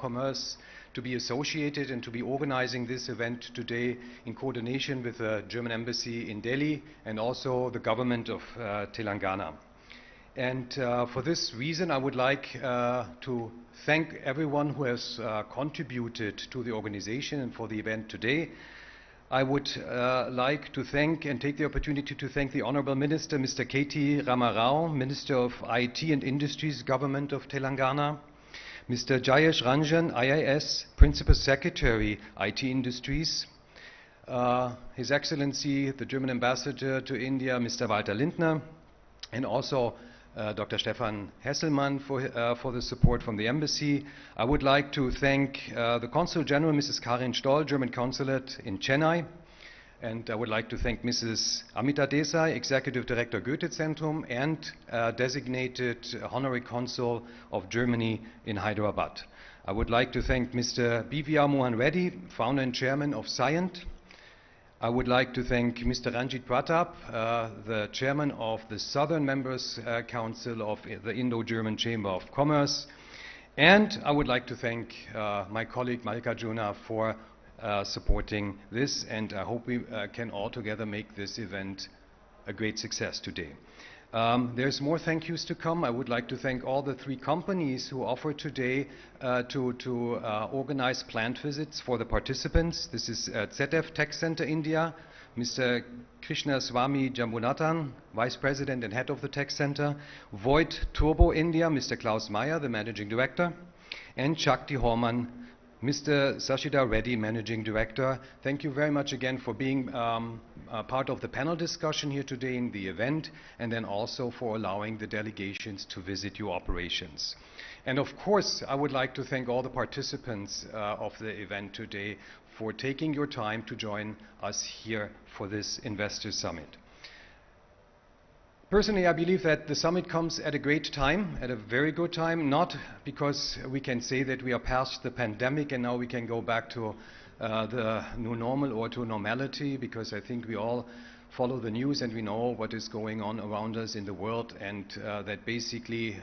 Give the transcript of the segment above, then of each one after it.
Commerce to be associated and to be organizing this event today in coordination with the German Embassy in Delhi and also the government of Telangana. And for this reason, I would like to thank everyone who has contributed to the organization and for the event today. I would like to thank and take the opportunity to thank the Honorable Minister, Mr. KTR Rao, Minister of IT and Industries, Government of Telangana, Mr. Jayesh Ranjan, IIS, Principal Secretary, IT Industries, His Excellency, the German Ambassador to India, Mr. Walter Lindner, and also Dr. Stefan Hesselmann for the support from the Embassy. I would like to thank the Consul General, Mrs. Karin Stoll, German Consulate in Chennai. And I would like to thank Mrs. Amita Desai, Executive Director Goethe-Zentrum and designated Honorary Consul of Germany in Hyderabad. I would like to thank Mr. BVR Mohan Reddy, Founder and Chairman of Scient. I would like to thank Mr. Ranjit Pratap, the Chairman of the Southern Members Council of the Indo-German Chamber of Commerce. And I would like to thank my colleague Mallikarjuna for supporting this, and I hope we can all together make this event a great success today. There's more thank yous to come. I would like to thank all the 3 companies who offered today to organize plant visits for the participants. This is ZF Tech Center India, Mr. Krishna Swami Jambunathan, Vice President and Head of the Tech Center, Voigt Turbo India, Mr. Klaus Meyer, the Managing Director, and Shakti Horman, Mr. Sashida Reddy, Managing Director. Thank you very much again for being part of the panel discussion here today in the event, and then also for allowing the delegations to visit your operations. And of course, I would like to thank all the participants of the event today for taking your time to join us here for this Investor Summit. Personally, I believe that the summit comes at a great time, at a very good time, not because we can say that we are past the pandemic and now we can go back to the new normal or to normality, because I think we all follow the news and we know what is going on around us in the world, and that basically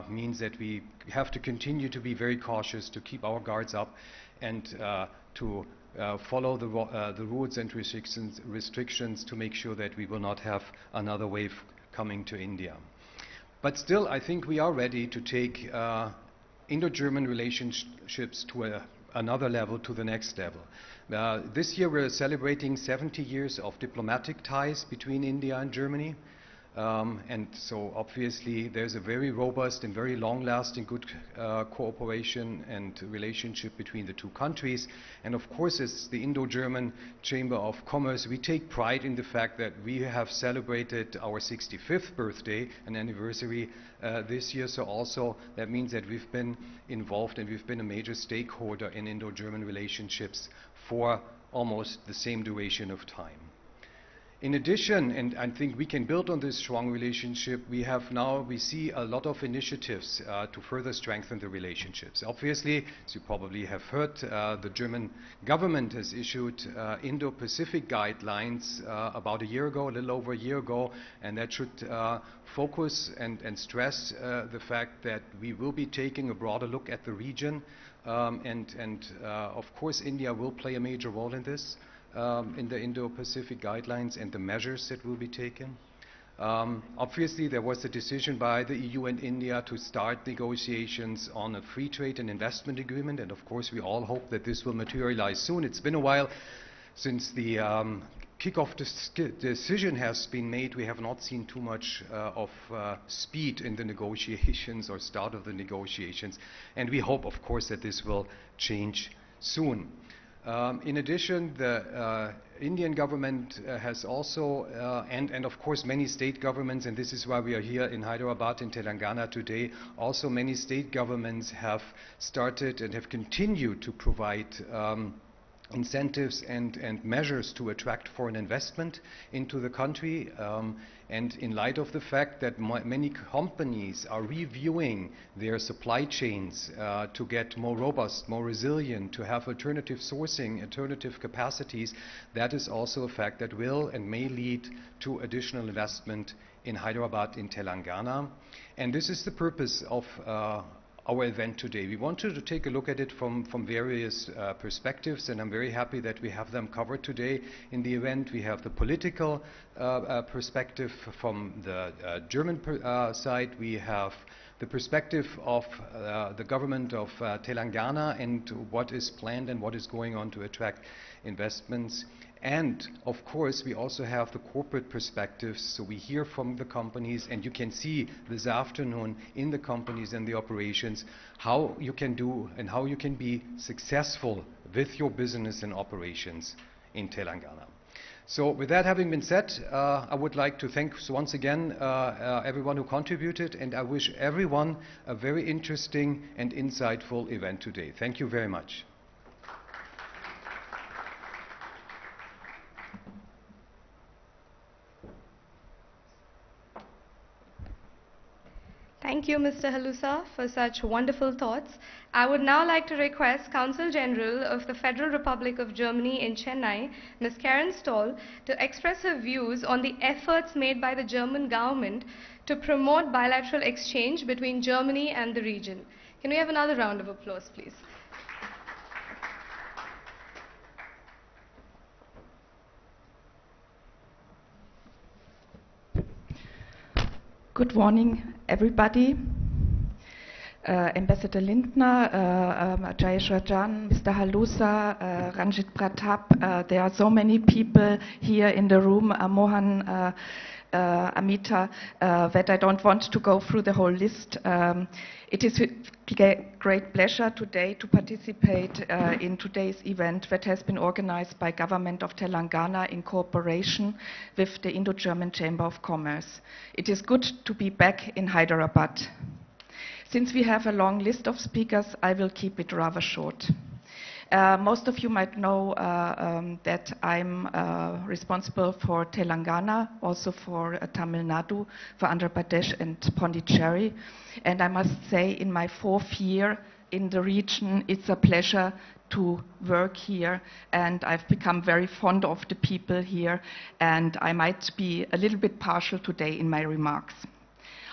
means that we have to continue to be very cautious, to keep our guards up, and to follow the rules and restrictions to make sure that we will not have another wave coming to India. But still, I think we are ready to take Indo-German relationships to another level, to the next level. This year we're celebrating 70 years of diplomatic ties between India and Germany. And so obviously there's a very robust and very long-lasting good cooperation and relationship between the 2 countries. And of course, as the Indo-German Chamber of Commerce, we take pride in the fact that we have celebrated our 65th birthday and anniversary this year. So also that means that we've been involved and we've been a major stakeholder in Indo-German relationships for almost the same duration of time. In addition, and I think we can build on this strong relationship, we see a lot of initiatives to further strengthen the relationships. Obviously, as you probably have heard, the German government has issued Indo-Pacific guidelines about a year ago, a little over a year ago, and that should focus and stress the fact that we will be taking a broader look at the region, and of course India will play a major role in this. In the Indo-Pacific guidelines and the measures that will be taken. Obviously, there was a decision by the EU and India to start negotiations on a free trade and investment agreement, and of course we all hope that this will materialize soon. It's been a while since the kickoff decision has been made. We have not seen too much of speed in the negotiations or start of the negotiations, and we hope, of course, that this will change soon. In addition, the Indian government has also, and of course many state governments, and this is why we are here in Hyderabad in Telangana today, also many state governments have started and have continued to provide incentives and measures to attract foreign investment into the country. And in light of the fact that many companies are reviewing their supply chains to get more robust, more resilient, to have alternative sourcing, alternative capacities, that is also a fact that will and may lead to additional investment in Hyderabad in Telangana. And this is the purpose of our event today. We wanted to take a look at it from various perspectives, and I'm very happy that we have them covered today in the event. We have the political perspective from the German side. We have the perspective of the government of Telangana and what is planned and what is going on to attract investments. And of course, we also have the corporate perspectives, so we hear from the companies, and you can see this afternoon in the companies and the operations how you can do and how you can be successful with your business and operations in Telangana. So with that having been said, I would like to thank once again everyone who contributed, and I wish everyone a very interesting and insightful event today. Thank you very much. Thank you, Mr. Halusa, for such wonderful thoughts. I would now like to request Consul General of the Federal Republic of Germany in Chennai, Ms. Karen Stoll, to express her views on the efforts made by the German government to promote bilateral exchange between Germany and the region. Can we have another round of applause, please? Good morning, everybody. Ambassador Lindner, Jayesh Rajan, Mr. Halusa, Ranjit Pratap. There are so many people here in the room, Mohan, Amita, that I don't want to go through the whole list. It is with great pleasure today to participate in today's event that has been organized by Government of Telangana in cooperation with the Indo-German Chamber of Commerce. It is good to be back in Hyderabad. Since we have a long list of speakers, I will keep it rather short. Most of you might know that I'm responsible for Telangana, also for Tamil Nadu, for Andhra Pradesh and Pondicherry. And I must say, in my 4th year in the region, it's a pleasure to work here, and I've become very fond of the people here, and I might be a little bit partial today in my remarks.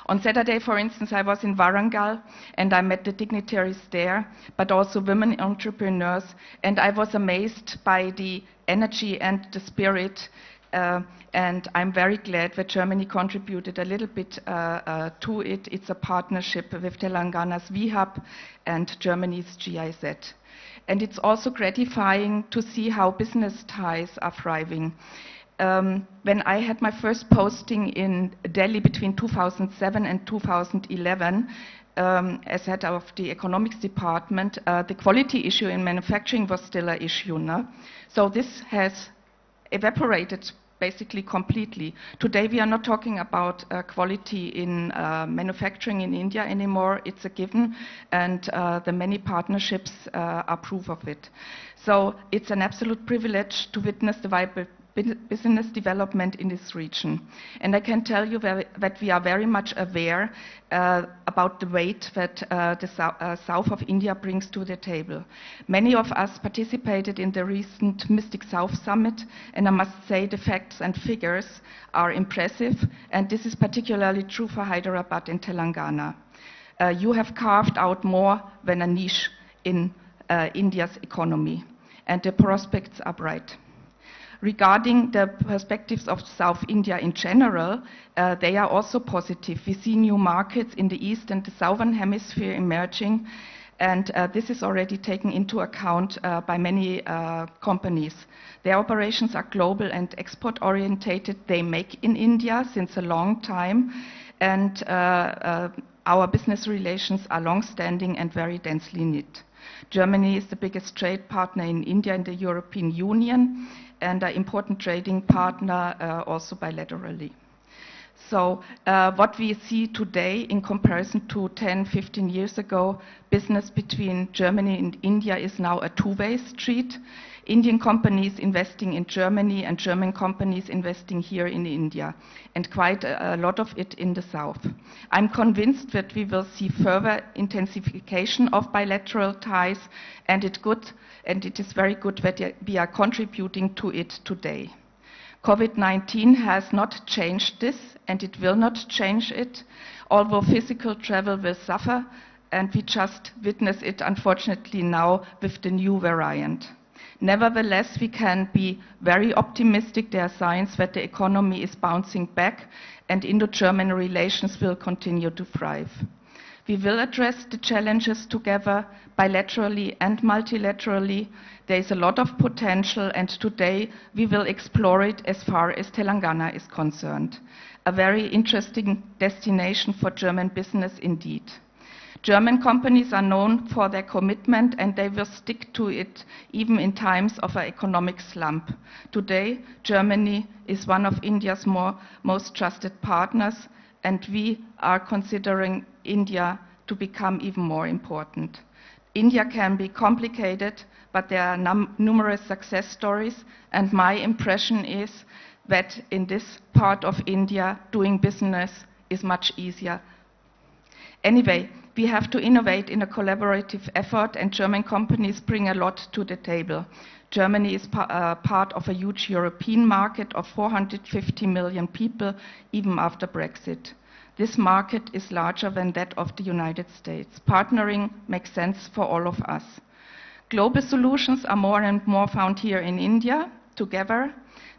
On Saturday, for instance, I was in Warangal and I met the dignitaries there, but also women entrepreneurs, and I was amazed by the energy and the spirit, and I'm very glad that Germany contributed a little bit to it. It's a partnership with Telangana's VHub and Germany's GIZ. And it's also gratifying to see how business ties are thriving. When I had my first posting in Delhi between 2007 and 2011, as head of the economics department, the quality issue in manufacturing was still an issue. No? So this has evaporated basically completely. Today we are not talking about quality in manufacturing in India anymore. It's a given, and the many partnerships are proof of it. So it's an absolute privilege to witness the vibrant business development in this region. And I can tell you that we are very much aware about the weight that the south of India brings to the table. Many of us participated in the recent Mystic South Summit, and I must say the facts and figures are impressive, and this is particularly true for Hyderabad and Telangana. You have carved out more than a niche in India's economy, and the prospects are bright. Regarding the perspectives of South India in general, they are also positive. We see new markets in the east and the southern hemisphere emerging, and this is already taken into account by many companies. Their operations are global and export orientated. They make in India since a long time, and our business relations are long-standing and very densely knit. Germany is the biggest trade partner in India and the European Union, and an important trading partner also bilaterally. So what we see today in comparison to 10, 15 years ago, business between Germany and India is now a two-way street. Indian companies investing in Germany and German companies investing here in India, and quite a lot of it in the south. I'm convinced that we will see further intensification of bilateral ties, and it is very good that we are contributing to it today. COVID-19 has not changed this, and it will not change it, although physical travel will suffer, and we just witness it, unfortunately, now with the new variant. Nevertheless, we can be very optimistic. There are signs that the economy is bouncing back and Indo-German relations will continue to thrive. We will address the challenges together, bilaterally and multilaterally. There is a lot of potential, and today we will explore it as far as Telangana is concerned. A very interesting destination for German business indeed. German companies are known for their commitment, and they will stick to it even in times of an economic slump. Today, Germany is one of India's most trusted partners, and we are considering India to become even more important. India can be complicated, but there are numerous success stories, and my impression is that in this part of India, doing business is much easier. Anyway, we have to innovate in a collaborative effort, and German companies bring a lot to the table. Germany is part of a huge European market of 450 million people, even after Brexit. This market is larger than that of the United States. Partnering makes sense for all of us. Global solutions are more and more found here in India. Together,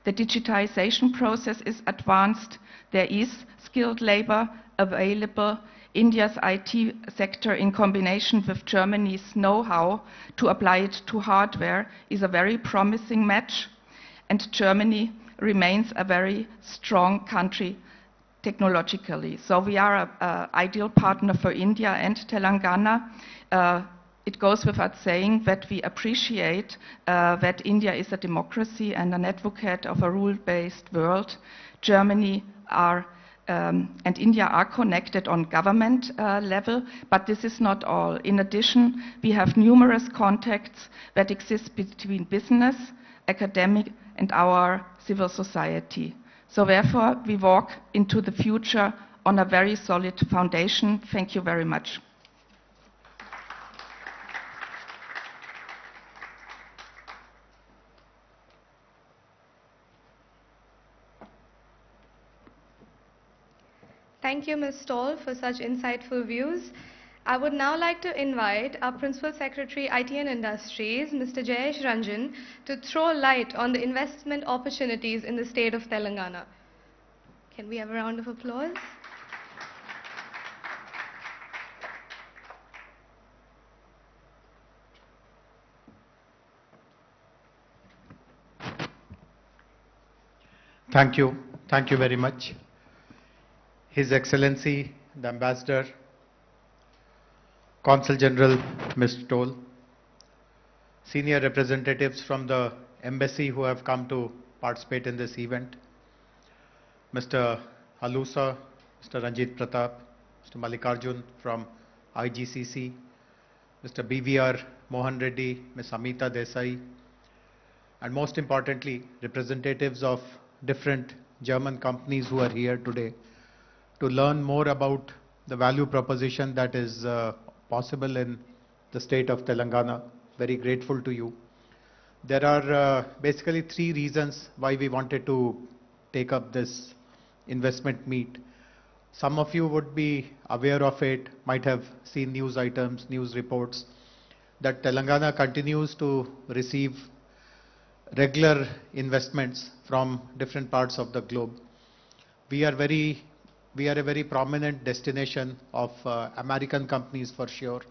the digitization process is advanced. There is skilled labor available. India's IT sector, in combination with Germany's know-how to apply it to hardware, is a very promising match, and Germany remains a very strong country technologically. So we are an ideal partner for India and Telangana. It goes without saying that we appreciate that India is a democracy and an advocate of a rule-based world. Germany and India are connected on government level, but this is not all. In addition, we have numerous contacts that exist between business, academic, and our civil society. So therefore, we walk into the future on a very solid foundation. Thank you very much. Thank you, Ms. Stoll, for such insightful views. I would now like to invite our Principal Secretary, IT and Industries, Mr. Jayesh Ranjan, to throw light on the investment opportunities in the state of Telangana. Can we have a round of applause? Thank you. Thank you very much. His Excellency, the Ambassador, Consul General, Ms. Stoll, senior representatives from the embassy who have come to participate in this event, Mr. Halusa, Mr. Ranjit Pratap, Mr. Mallikarjun from IGCC, Mr. BVR Mohan Reddy, Ms. Amita Desai, and most importantly, representatives of different German companies who are here today to learn more about the value proposition that is possible in the state of Telangana. Very grateful to you. There are basically three reasons why we wanted to take up this investment meet. Some of you would be aware of it, might have seen news items, news reports, that Telangana continues to receive regular investments from different parts of the globe. We are a very prominent destination of American companies for sure.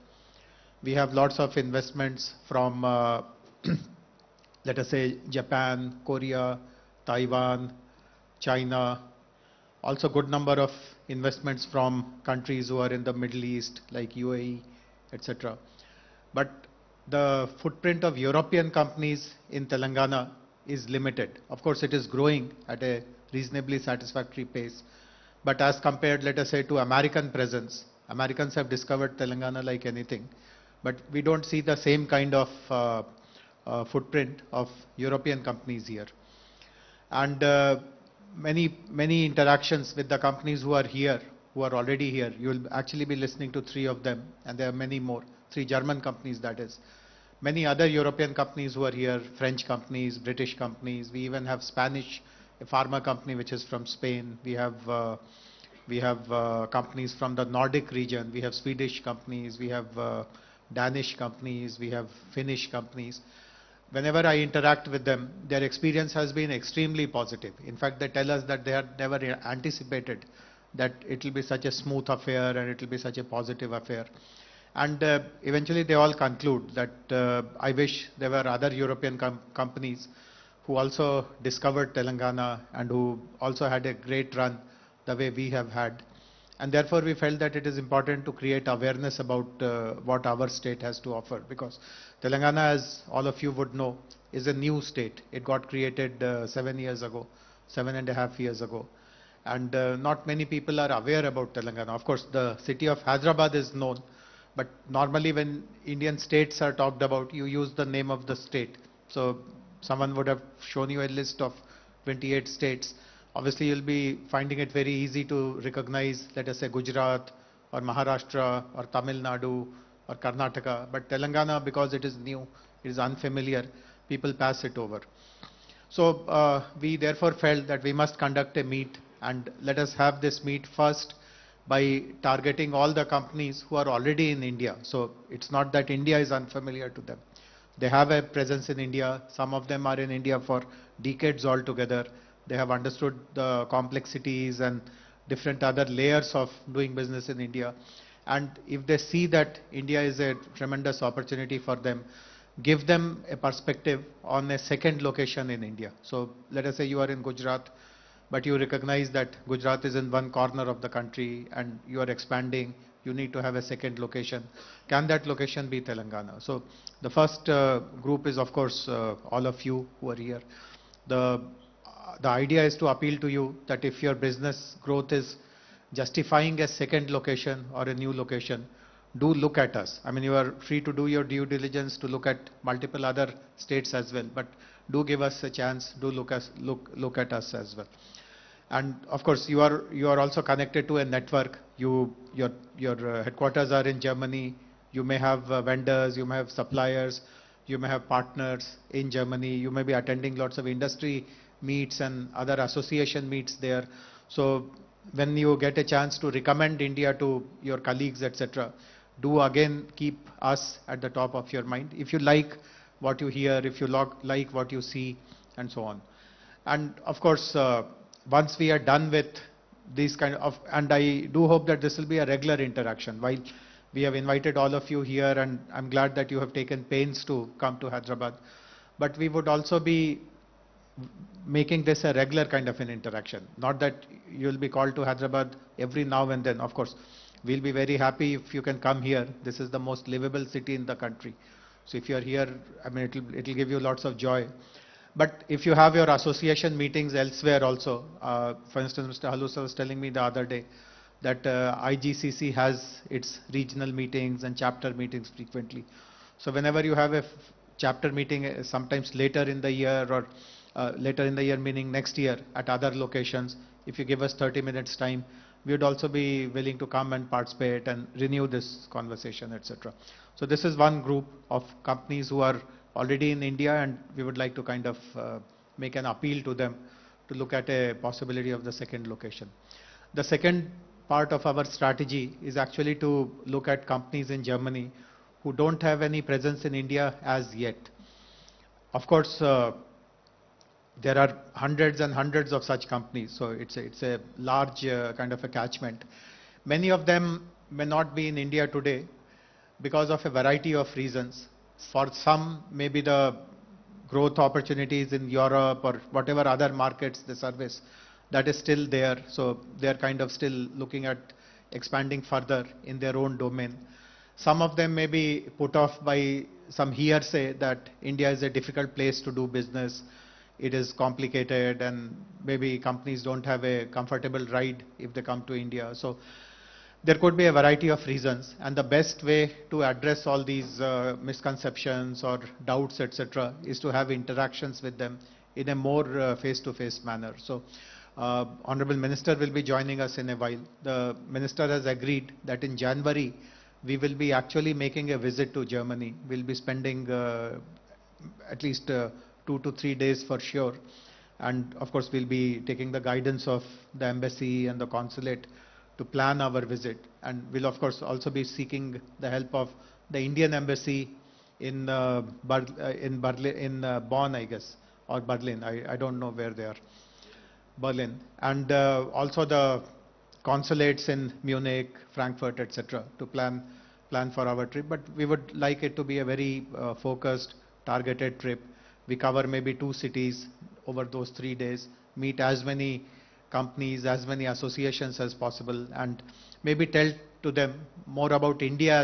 We have lots of investments from, let us say, Japan, Korea, Taiwan, China. Also good number of investments from countries who are in the Middle East, like UAE, etc. But the footprint of European companies in Telangana is limited. Of course, it is growing at a reasonably satisfactory pace. But as compared, let us say, to American presence, Americans have discovered Telangana like anything. But we don't see the same kind of footprint of European companies here. And many interactions with the companies who are here, who are already here. You will actually be listening to three of them, and there are many more, three German companies that is. Many other European companies who are here, French companies, British companies. We even have Spanish, a pharma company which is from Spain. We have We have companies from the Nordic region, we have Swedish companies, we have Danish companies, we have Finnish companies. Whenever I interact with them, their experience has been extremely positive. In fact, they tell us that they had never anticipated that it will be such a smooth affair and it will be such a positive affair. And eventually they all conclude that I wish there were other European companies who also discovered Telangana and who also had a great run the way we have had. And therefore we felt that it is important to create awareness about what our state has to offer, because Telangana, as all of you would know, is a new state. It got created 7 years ago, 7.5 years ago. And not many people are aware about Telangana. Of course, the city of Hyderabad is known, but normally when Indian states are talked about, you use the name of the state. So someone would have shown you a list of 28 states. Obviously, you'll be finding it very easy to recognize, let us say, Gujarat or Maharashtra or Tamil Nadu or Karnataka. But Telangana, because it is new, it is unfamiliar, people pass it over. So we therefore felt that we must conduct a meet, and let us have this meet first by targeting all the companies who are already in India. So it's not that India is unfamiliar to them. They have a presence in India. Some of them are in India for decades altogether. They have understood the complexities and different other layers of doing business in India. And if they see that India is a tremendous opportunity for them, give them a perspective on a second location in India. So let us say you are in Gujarat, but you recognize that Gujarat is in one corner of the country and you are expanding, you need to have a second location. Can that location be Telangana? So the first group is, of course, all of you who are here. The idea is to appeal to you that if your business growth is justifying a second location or a new location, do look at us. I mean, you are free to do your due diligence to look at multiple other states as well, but do give us a chance, do look at us as well. And of course, you are also connected to a network. Your headquarters are in Germany. You may have vendors, you may have suppliers, you may have partners in Germany. You may be attending lots of industry meets and other association meets there. So when you get a chance to recommend India to your colleagues, etc., do again keep us at the top of your mind. If you like what you hear, if you like what you see, and so on. And of course, once we are done with these kind of, and I do hope that this will be a regular interaction. While we have invited all of you here, and I'm glad that you have taken pains to come to Hyderabad, but we would also be making this a regular kind of an interaction. Not that you'll be called to Hyderabad every now and then. Of course, we'll be very happy if you can come here. This is the most livable city in the country. So if you're here, I mean, it'll give you lots of joy. But if you have your association meetings elsewhere also, for instance, Mr. Halusa was telling me the other day that IGCC has its regional meetings and chapter meetings frequently. So whenever you have a chapter meeting, sometimes later in the year, or later in the year meaning next year at other locations, if you give us 30 minutes time, we would also be willing to come and participate and renew this conversation, etc. So this is one group of companies who are already in India, and we would like to kind of make an appeal to them to look at a possibility of the second location. The second part of our strategy is actually to look at companies in Germany who don't have any presence in India as yet. Of course, there are hundreds and hundreds of such companies, so it's a large kind of a catchment. Many of them may not be in India today because of a variety of reasons. For some, maybe the growth opportunities in Europe or whatever other markets they service, that is still there. So they are kind of still looking at expanding further in their own domain. Some of them may be put off by some hearsay that India is a difficult place to do business. It is complicated, and maybe companies don't have a comfortable ride if they come to India. So there could be a variety of reasons, and the best way to address all these misconceptions or doubts, etc., is to have interactions with them in a more face-to-face manner. So Honorable Minister will be joining us in a while. The Minister has agreed that in January we will be actually making a visit to Germany. We'll be spending at least 2 to 3 days for sure. And of course, we'll be taking the guidance of the embassy and the consulate to plan our visit, and we'll of course also be seeking the help of the Indian embassy in Bonn, I guess, or Berlin. I don't know where they are. Berlin, and also the consulates in Munich, Frankfurt, etc., to plan for our trip. But we would like it to be a very focused, targeted trip. We cover maybe 2 cities over those 3 days, meet as many companies, as many associations as possible, and maybe tell to them more about India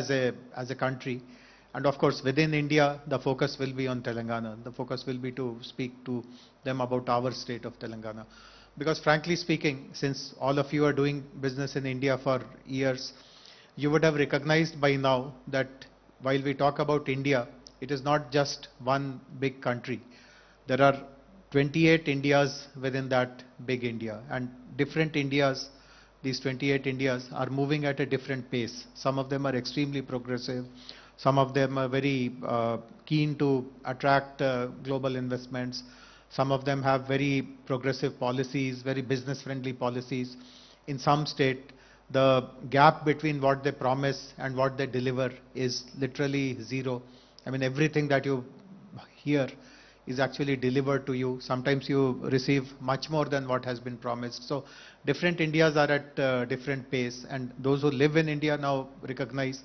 as a country. And of course, within India, the focus will be on Telangana. The focus will be to speak to them about our state of Telangana. Because frankly speaking, since all of you are doing business in India for years, you would have recognized by now that while we talk about India, it is not just one big country. There are 28 Indias within that big India, and different Indias, these 28 Indias are moving at a different pace. Some of them are extremely progressive. Some of them are very keen to attract global investments. Some of them have very progressive policies, very business-friendly policies. In some state, the gap between what they promise and what they deliver is literally zero. I mean, everything that you hear is actually delivered to you. Sometimes you receive much more than what has been promised. So different Indias are at different pace, and those who live in India now recognize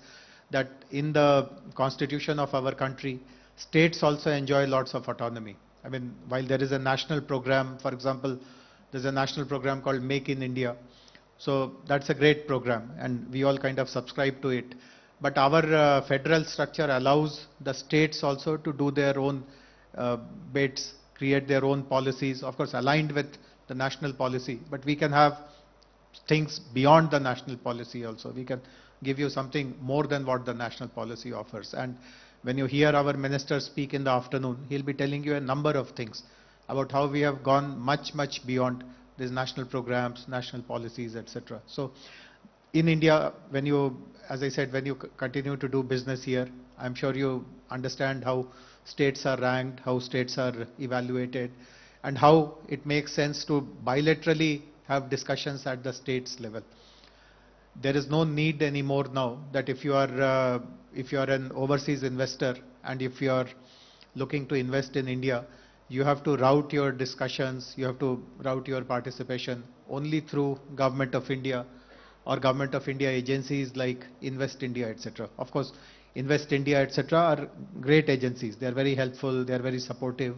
that in the constitution of our country, states also enjoy lots of autonomy. I mean, while there is a national program, for example, there's a national program called Make in India. So that's a great program, and we all kind of subscribe to it. But our federal structure allows the states also to do their own bits, create their own policies, of course aligned with the national policy. But we can have things beyond the national policy also. We can give you something more than what the national policy offers. And when you hear our minister speak in the afternoon, he'll be telling you a number of things about how we have gone much, much beyond these national programs, national policies, etc. So in India, when you, as I said, when you continue to do business here, I'm sure you understand how states are ranked, how states are evaluated, and how it makes sense to bilaterally have discussions at the states level. There is no need anymore now that if you are an overseas investor and if you are looking to invest in India, you have to route your discussions, you have to route your participation only through Government of India or Government of India agencies like Invest India, etc. Of course, Invest India, etc. are great agencies. They are very helpful, they are very supportive,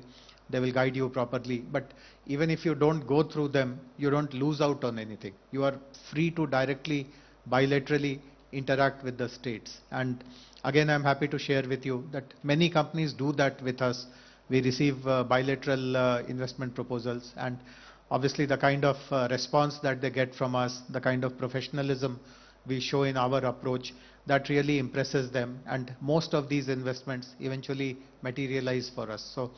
they will guide you properly. But even if you don't go through them, you don't lose out on anything. You are free to directly, bilaterally interact with the states. And again, I'm happy to share with you that many companies do that with us. We receive bilateral investment proposals, and obviously the kind of response that they get from us, the kind of professionalism we show in our approach, that really impresses them, and most of these investments eventually materialize for us. So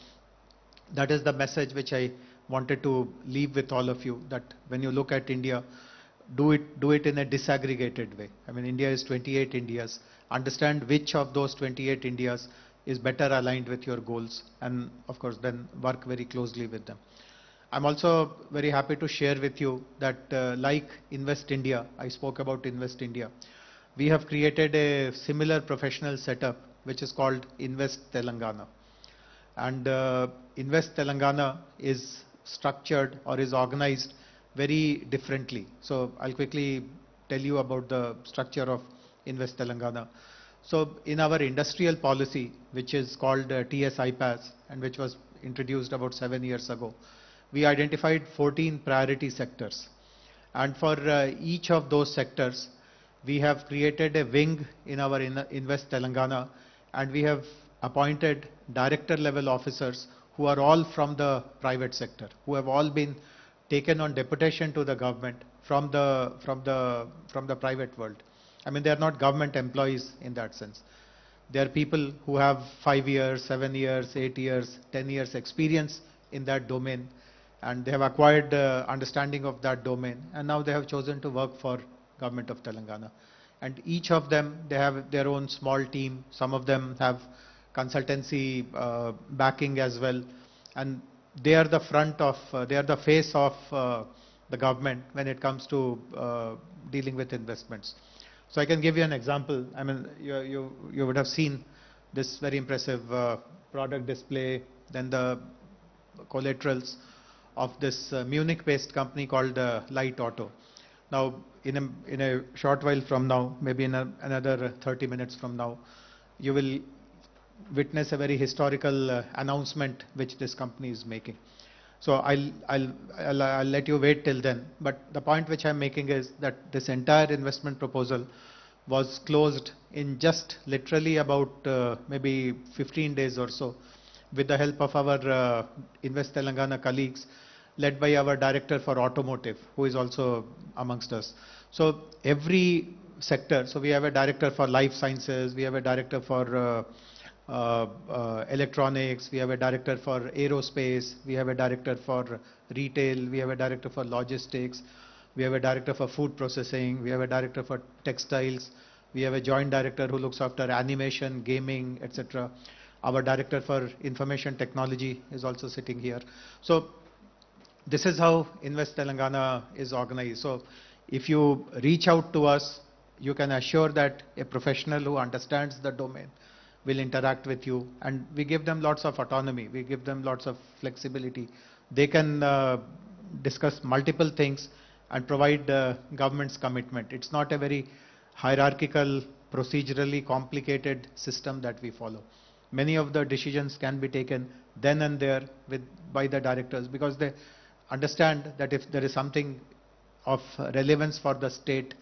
that is the message which I wanted to leave with all of you, that when you look at India, do it in a disaggregated way. I mean, India is 28 Indias. Understand which of those 28 Indias is better aligned with your goals, and of course then work very closely with them. I'm also very happy to share with you that like Invest India, I spoke about Invest India, we have created a similar professional setup which is called Invest Telangana. And Invest Telangana is structured or is organized very differently. So I'll quickly tell you about the structure of Invest Telangana. So in our industrial policy, which is called TS-IPAS and which was introduced about 7 years ago, we identified 14 priority sectors. And for each of those sectors, we have created a wing in our Invest Telangana, and we have appointed director level officers who are all from the private sector, who have all been taken on deputation to the government from the private world. I mean, they are not government employees in that sense. They are people who have 5 years, 7 years, 8 years, 10 years experience in that domain, and they have acquired understanding of that domain, and now they have chosen to work for Government of Telangana. And each of them, they have their own small team. Some of them have consultancy backing as well, and they are the face of the government when it comes to dealing with investments. So I can give you an example. I mean, you would have seen this very impressive product display, then the collaterals of this Munich-based company called Light Auto. Now, in a short while from now, maybe in another 30 minutes from now, you will witness a very historical announcement which this company is making. So I'll let you wait till then. But the point which I'm making is that this entire investment proposal was closed in just literally about maybe 15 days or so, with the help of our Invest Telangana colleagues, led by our director for automotive, who is also amongst us. So every sector, so we have a director for life sciences, we have a director for electronics, we have a director for aerospace, we have a director for retail, we have a director for logistics, we have a director for food processing, we have a director for textiles, we have a joint director who looks after animation, gaming, etc. Our director for information technology is also sitting here. So this is how Invest Telangana is organized. So if you reach out to us, you can assure that a professional who understands the domain will interact with you, and we give them lots of autonomy, we give them lots of flexibility. They can discuss multiple things and provide government's commitment. It's not a very hierarchical, procedurally complicated system that we follow. Many of the decisions can be taken then and there by the directors, because they understand that if there is something of relevance for the state,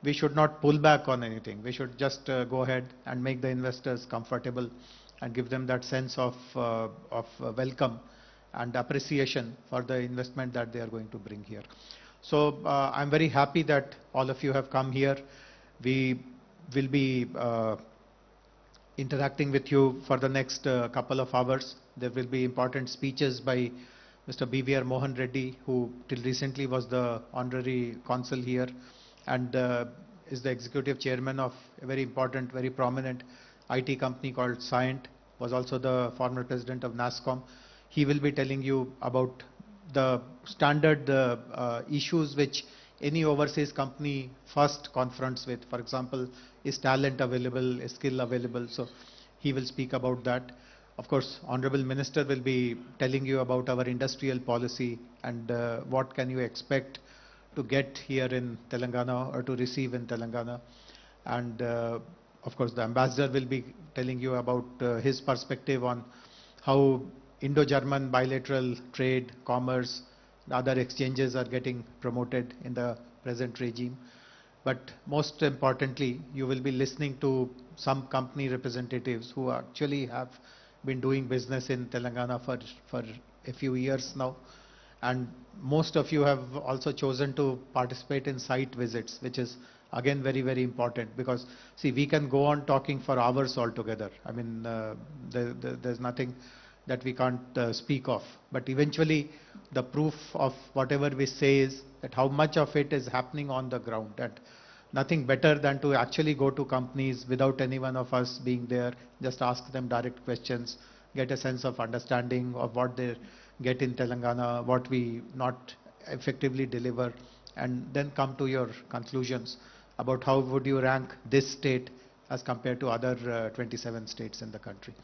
we should not pull back on anything. We should just go ahead and make the investors comfortable and give them that sense of welcome and appreciation for the investment that they are going to bring here. So I'm very happy that all of you have come here. We will be interacting with you for the next couple of hours. There will be important speeches by Mr. B.V.R. Mohan Reddy, who till recently was the honorary consul here, and is the executive chairman of a very important, very prominent IT company called Cyient, was also the former president of NASSCOM. He will be telling you about the standard issues which any overseas company first confronts with. For example, is talent available, is skill available? So he will speak about that. Of course, Honorable Minister will be telling you about our industrial policy and what can you expect to get here in Telangana or to receive in Telangana. And of course, the ambassador will be telling you about his perspective on how Indo-German bilateral trade, commerce, and other exchanges are getting promoted in the present regime. But most importantly, you will be listening to some company representatives who actually have been doing business in Telangana for a few years now. And most of you have also chosen to participate in site visits, which is again very, very important, because see, we can go on talking for hours altogether. I mean, there's nothing that we can't speak of. But eventually, the proof of whatever we say is that how much of it is happening on the ground. And nothing better than to actually go to companies without any one of us being there, just ask them direct questions, get a sense of understanding of what they get in Telangana, what we not effectively deliver, and then come to your conclusions about how would you rank this state as compared to other 27 states in the country.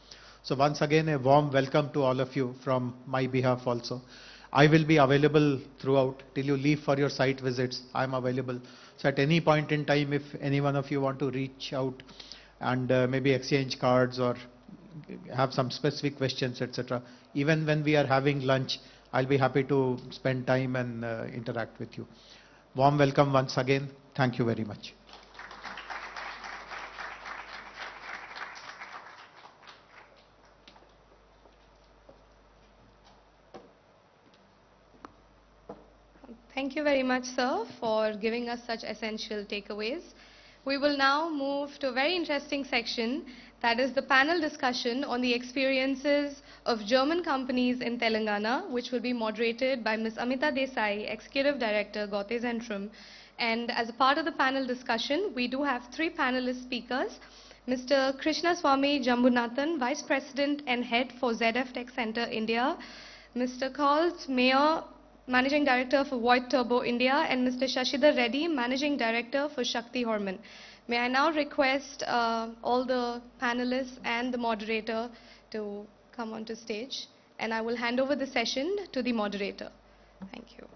So once again, a warm welcome to all of you from my behalf also. I will be available throughout till you leave for your site visits. I am available. So at any point in time, if any one of you want to reach out and maybe exchange cards or have some specific questions, etc., even when we are having lunch, I'll be happy to spend time and interact with you. Warm welcome once again. Thank you very much. Thank you very much, sir, for giving us such essential takeaways. We will now move to a very interesting section, that is the panel discussion on the experiences of German companies in Telangana, which will be moderated by Ms. Amita Desai, Executive Director, Gaute Zentrum. And as a part of the panel discussion, we do have three panelist speakers. Mr. Krishna Swami Jambunathan, Vice President and Head for ZF Tech Center, India. Mr. Karl Mayer Managing Director for Void Turbo India, and Mr. Shashidhar Reddy, Managing Director for Shakti Hormone. May I now request all the panelists and the moderator to come onto stage, and I will hand over the session to the moderator. Thank you.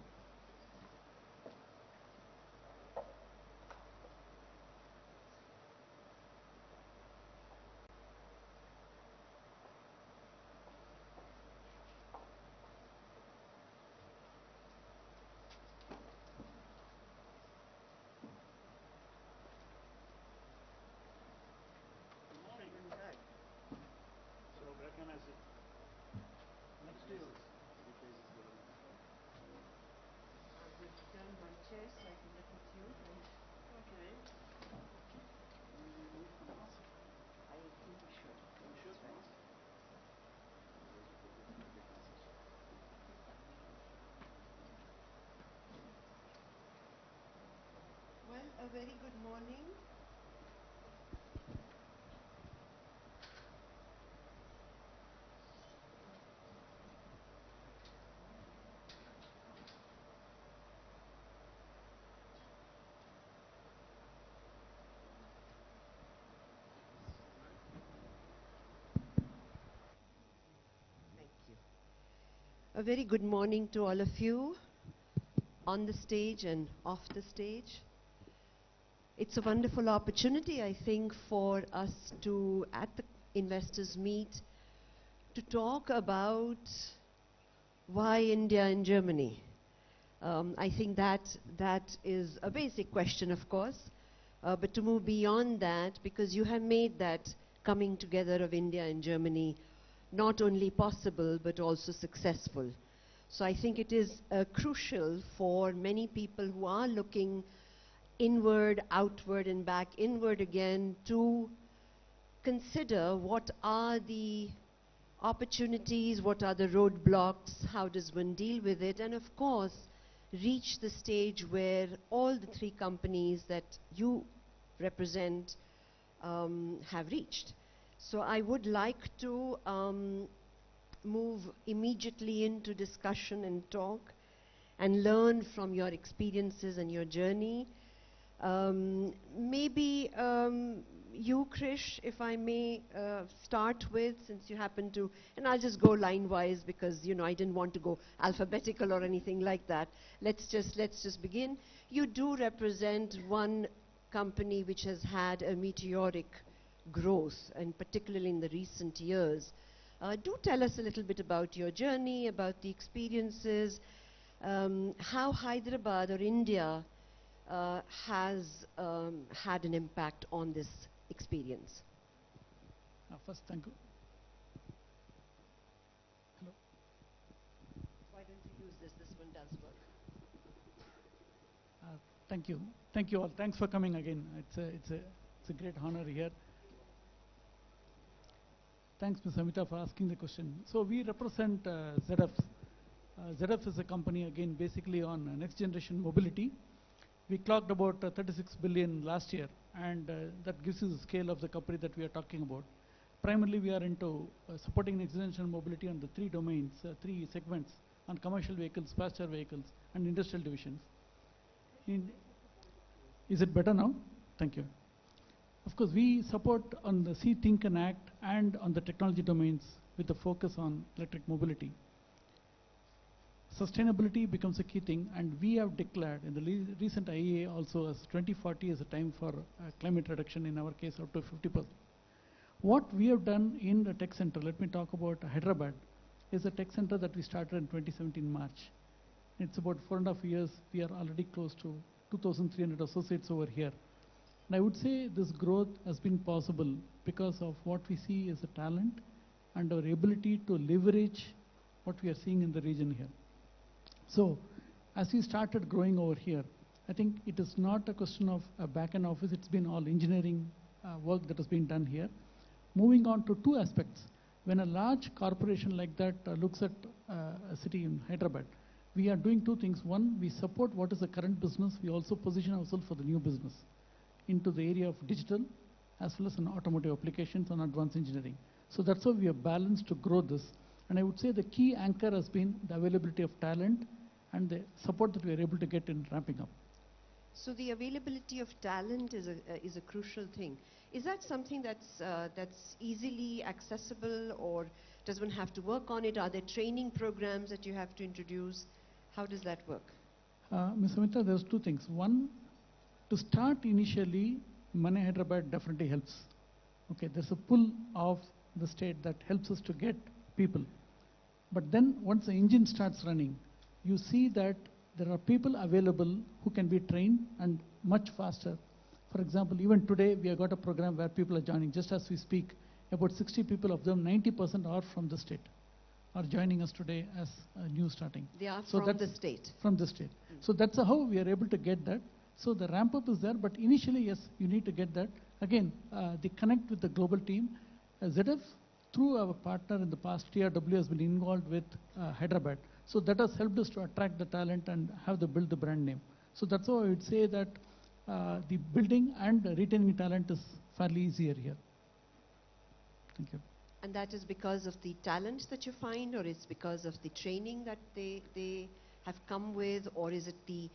Well, a very good morning. Thank you. A very good morning to all of you on the stage and off the stage. It's a wonderful opportunity, I think, for us to, at the investors meet, to talk about why India and Germany. I think that is a basic question, of course, but to move beyond that, because you have made that coming together of India and Germany not only possible, but also successful. So I think it is crucial for many people who are looking inward, outward, and back inward again to consider what are the opportunities, what are the roadblocks, how does one deal with it, and of course reach the stage where all the three companies that you represent have reached. So I would like to move immediately into discussion and talk and learn from your experiences and your journey. Maybe you, Krish, if I may start with, since you happen to, and I'll just go line-wise because, you know, I didn't want to go alphabetical or anything like that. Let's just begin. You do represent one company which has had a meteoric growth, and particularly in the recent years. Do tell us a little bit about your journey, about the experiences, how Hyderabad or India has had an impact on this experience. First, thank you. Hello. Why don't you use this? This one does work. Thank you. Thank you all. Thanks for coming again. It's a great honor here. Thanks, Ms. Amita, for asking the question. So we represent ZF. ZF is a company, again, basically on next generation mobility. We clocked about 36 billion last year, and that gives you the scale of the company that we are talking about. Primarily, we are into supporting next generation mobility on the three domains, three segments, on commercial vehicles, passenger vehicles, and industrial divisions. Is it better now? Thank you. Of course, we support on the See, Think and Act and on the technology domains with a focus on electric mobility. Sustainability becomes a key thing, and we have declared in the recent IEA also as 2040 as a time for climate reduction, in our case up to 50%. What we have done in the tech center, let me talk about Hyderabad, is a tech center that we started in 2017 March. It's about 4.5 years. We are already close to 2,300 associates over here. And I would say this growth has been possible because of what we see as a talent and our ability to leverage what we are seeing in the region here. So as we started growing over here, I think it is not a question of a back-end office. It's been all engineering work that has been done here. Moving on to two aspects. When a large corporation like that looks at a city in Hyderabad, we are doing two things. One, we support what is the current business. We also position ourselves for the new business into the area of digital as well as in automotive applications and advanced engineering. So that's how we have balanced to grow this. And I would say the key anchor has been the availability of talent and the support that we are able to get in ramping up. So the availability of talent is a crucial thing. Is that something that's easily accessible, or does one have to work on it? Are there training programs that you have to introduce? How does that work? Ms. Amita, there's two things. One, to start initially, Mane Hyderabad definitely helps. Okay, there's a pull of the state that helps us to get people. But then once the engine starts running, you see that there are people available who can be trained and much faster. For example, even today we have got a program where people are joining. Just as we speak, about 60 people of them, 90% are from the state, are joining us today as new starting. They are So from the state. From the state. So that's how we are able to get that. So the ramp up is there, but initially, yes, you need to get that. Again, the connect with the global team. ZF, through our partner in the past, TRW has been involved with Hyderabad. So that has helped us to attract the talent and have the build the brand name. So that's how I would say that the building and retaining talent is fairly easier here. Thank you. And that is because of the talent that you find, or it's because of the training that they have come with, or is it the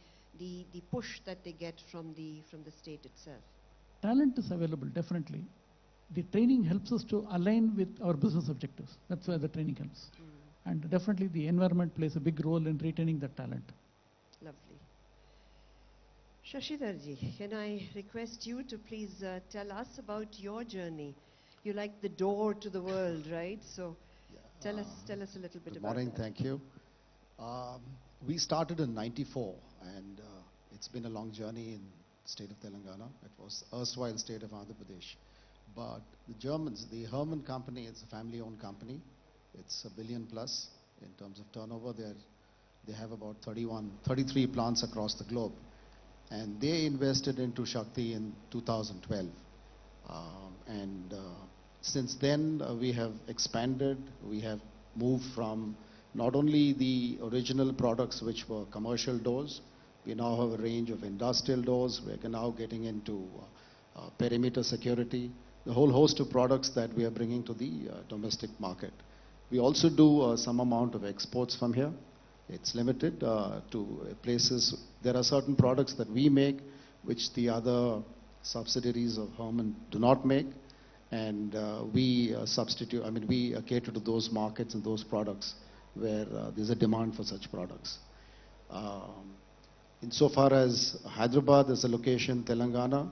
push that they get from the state itself? Talent is available, definitely. The training helps us to align with our business objectives. That's where the training helps. And definitely the environment plays a big role in retaining the talent. Lovely. Shashidharji, can I request you to please tell us about your journey? You like the door to the world, right? So tell us a little bit about that. Good morning, thank you. We started in '94, and it's been a long journey in the state of Telangana. It was erstwhile state of Andhra Pradesh. But the Germans, the Herman company, it's a family-owned company. It's $1 billion plus in terms of turnover. They have about 33 plants across the globe. And they invested into Shakti in 2012. Since then, we have expanded. We have moved from not only the original products, which were commercial doors. We now have a range of industrial doors. We're now getting into perimeter security, the whole host of products that we are bringing to the domestic market. We also do some amount of exports from here. It's limited to places. There are certain products that we make, which the other subsidiaries of Herman do not make. And we substitute, we cater to those markets and those products where there's a demand for such products. Insofar as Hyderabad as a location, Telangana,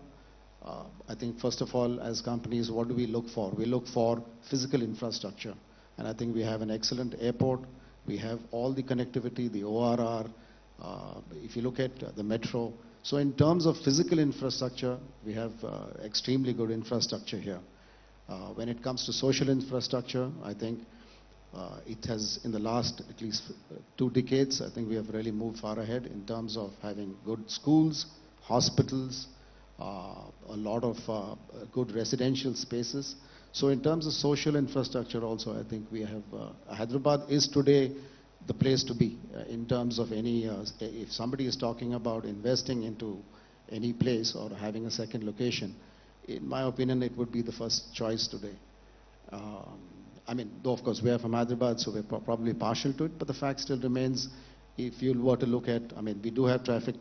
I think first of all, as companies, what do we look for? We look for physical infrastructure. And I think we have an excellent airport. We have all the connectivity, the ORR. If you look at the metro. So in terms of physical infrastructure, we have extremely good infrastructure here. When it comes to social infrastructure, I think it has, in the last at least 2 decades, I think we have really moved far ahead in terms of having good schools, hospitals, a lot of good residential spaces. So in terms of social infrastructure also, I think we have, Hyderabad is today the place to be in terms of any, if somebody is talking about investing into any place or having a second location, in my opinion, it would be the first choice today. Though of course we are from Hyderabad, so we're probably partial to it, but the fact still remains, if you were to look at, we do have traffic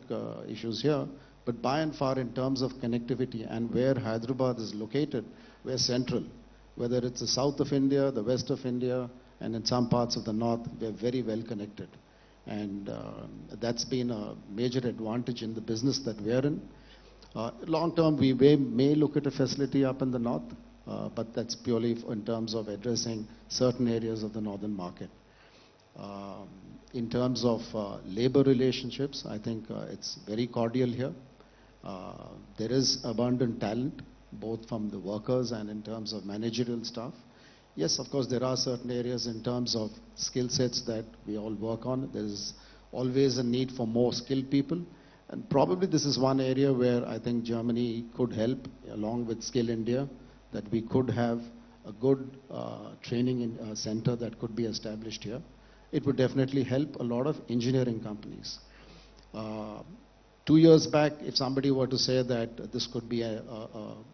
issues here, but by and far in terms of connectivity and where Hyderabad is located, we're central. Whether it's the south of India, the west of India, and in some parts of the north, we're very well connected. And that's been a major advantage in the business that we're in. Long term, we may look at a facility up in the north, but that's purely in terms of addressing certain areas of the northern market. In terms of labor relationships, I think it's very cordial here. There is abundant talent, both from the workers and in terms of managerial staff. Yes, of course, there are certain areas in terms of skill sets that we all work on. There is always a need for more skilled people. And probably this is one area where I think Germany could help, along with Skill India, that we could have a good training center that could be established here. It would definitely help a lot of engineering companies. 2 years back, if somebody were to say that this could be a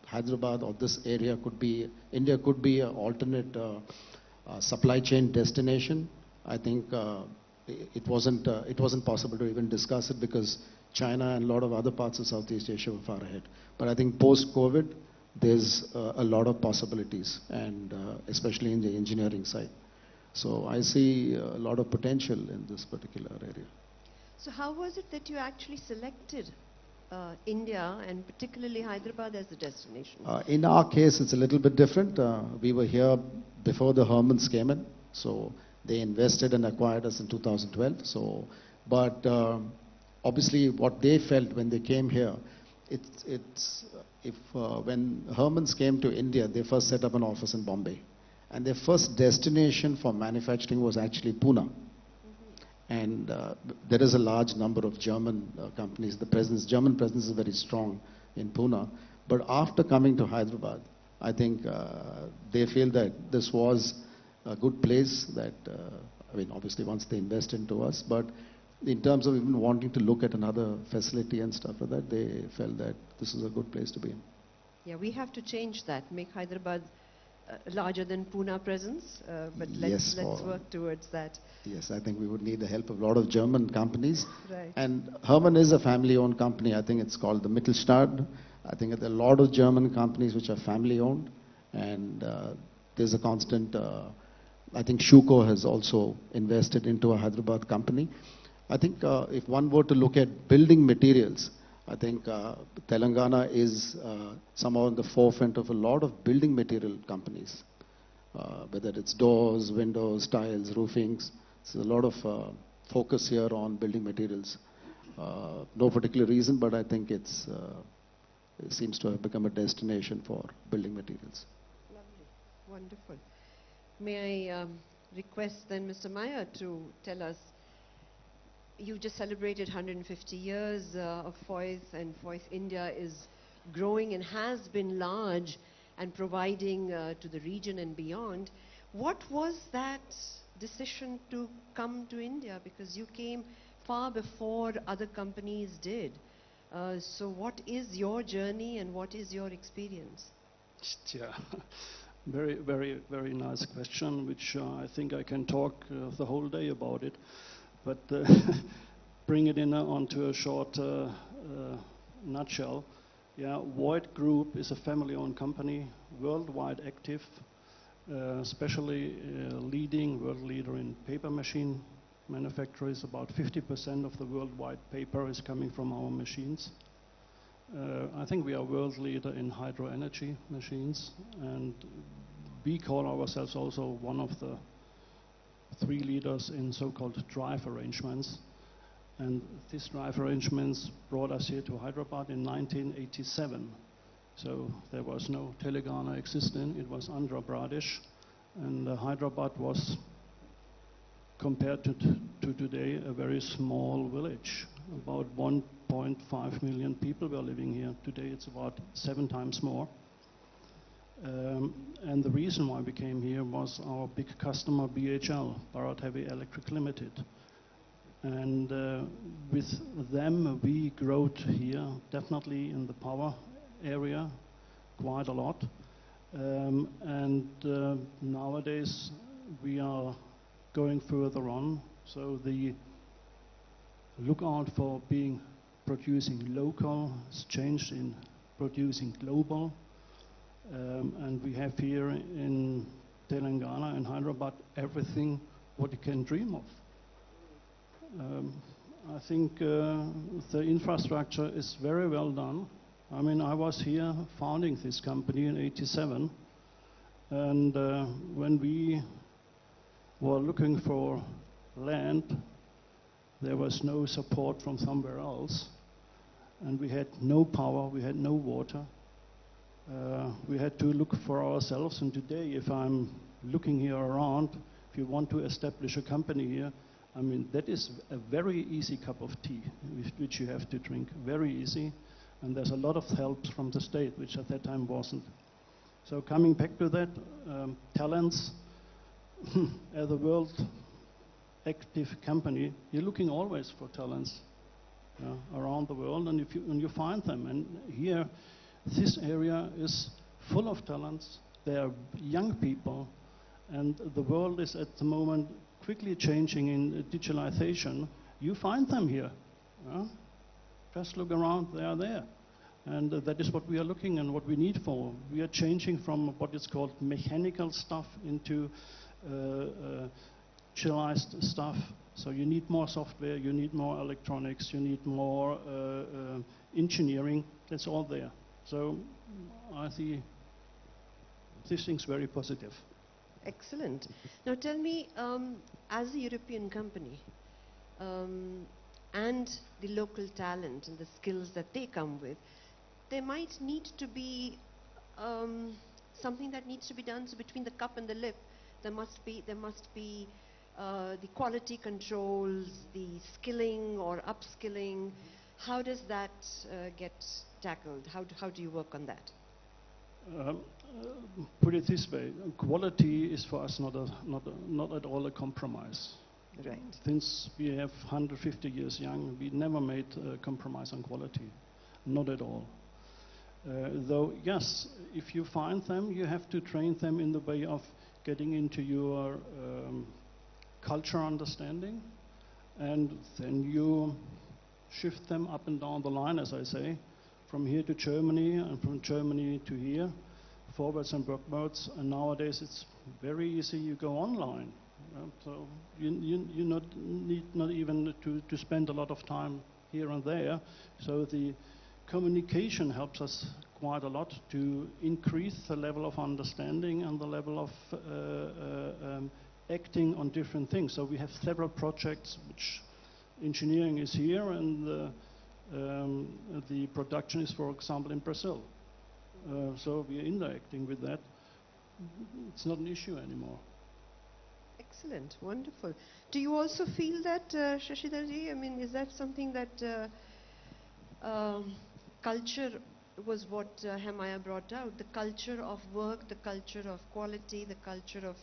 Hyderabad or this area could be, India could be an alternate supply chain destination, I think it wasn't possible to even discuss it because China and a lot of other parts of Southeast Asia were far ahead. But I think post-COVID, there's a lot of possibilities, and especially in the engineering side. So I see a lot of potential in this particular area. So how was it that you actually selected India and particularly Hyderabad as the destination? In our case, it's a little bit different. We were here before the Hermans came in, so they invested and acquired us in 2012. So, but obviously, what they felt when they came here, when Hermans came to India, they first set up an office in Bombay, and their first destination for manufacturing was actually Pune. And there is a large number of German companies. The German presence is very strong in Pune. But after coming to Hyderabad, I think they feel that this was a good place that, I mean, obviously once they invest into us, but in terms of even wanting to look at another facility and stuff like that, they felt that this is a good place to be in. Yeah, we have to change that, make Hyderabad larger than Pune presence, but let's work towards that. Yes, I think we would need the help of a lot of German companies. Right. And Hermann is a family-owned company. I think it's called the Mittelstand. I think there are a lot of German companies which are family-owned, and there's a constant, I think Schuko has also invested into a Hyderabad company. I think if one were to look at building materials, I think Telangana is somehow on the forefront of a lot of building material companies, whether it's doors, windows, tiles, roofings. There's a lot of focus here on building materials. No particular reason, but I think it seems to have become a destination for building materials. Lovely, wonderful. May I request then Mr. Meyer to tell us, you just celebrated 150 years of FOIS, and FOIS India is growing and has been large and providing to the region and beyond. What was that decision to come to India? Because you came far before other companies did. So what is your journey and what is your experience? Yeah, very nice question, which I think I can talk the whole day about it. But bring it in onto a short nutshell. Yeah, Voigt Group is a family-owned company, worldwide active, especially leading world leader in paper machine manufacturers. About 50% of the worldwide paper is coming from our machines. I think we are world leader in hydro energy machines, and we call ourselves also one of the 3 leaders in so-called drive arrangements. And these drive arrangements brought us here to Hyderabad in 1987. So there was no Telangana existing, it was Andhra Pradesh. And Hyderabad was, compared to today, a very small village. About 1.5 million people were living here. Today it's about 7 times more. And the reason why we came here was our big customer BHL, Bharat Heavy Electric Limited. And with them we grew here, definitely in the power area, quite a lot. And nowadays we are going further on. So the lookout for producing local has changed in producing global. And we have here in Telangana and Hyderabad everything what you can dream of. I think the infrastructure is very well done. I mean, I was here founding this company in '87, and when we were looking for land, there was no support from somewhere else, and we had no power, we had no water. We had to look for ourselves, and today, if I'm looking here around, if you want to establish a company here, I mean, that is a very easy cup of tea, which you have to drink, very easy, and there's a lot of help from the state, which at that time wasn't. So coming back to that, talents, as a world active company, you're looking always for talents around the world, and you find them, and here, this area is full of talents. There are young people, and the world is at the moment quickly changing in digitalization, you find them here. Just look around, they are there. And that is what we are looking and what we need for. We are changing from what is called mechanical stuff into digitalized stuff. So you need more software, you need more electronics, you need more engineering. That's all there. So I see these things very positive. Excellent. Now tell me, as a European company, and the local talent and the skills that they come with, there might need to be something that needs to be done. So between the cup and the lip, there must be the quality controls, the skilling or upskilling. How does that get tackled? How do you work on that? Put it this way: quality is for us not at all a compromise. Right. Since we have 150 years young, we never made a compromise on quality, not at all. Though, yes, if you find them, you have to train them in the way of getting into your culture understanding, and then you shift them up and down the line, as I say, from here to Germany and from Germany to here, forwards and backwards. And nowadays it's very easy, you go online. So you need not even to spend a lot of time here and there. So the communication helps us quite a lot to increase the level of understanding and the level of acting on different things. So we have several projects which engineering is here and the production is, for example, in Brazil. So we are interacting with that. It's not an issue anymore. Excellent, wonderful. Do you also feel that, Shashidarji? I mean, is that something that culture was what Hemaya brought out? The culture of work, the culture of quality, the culture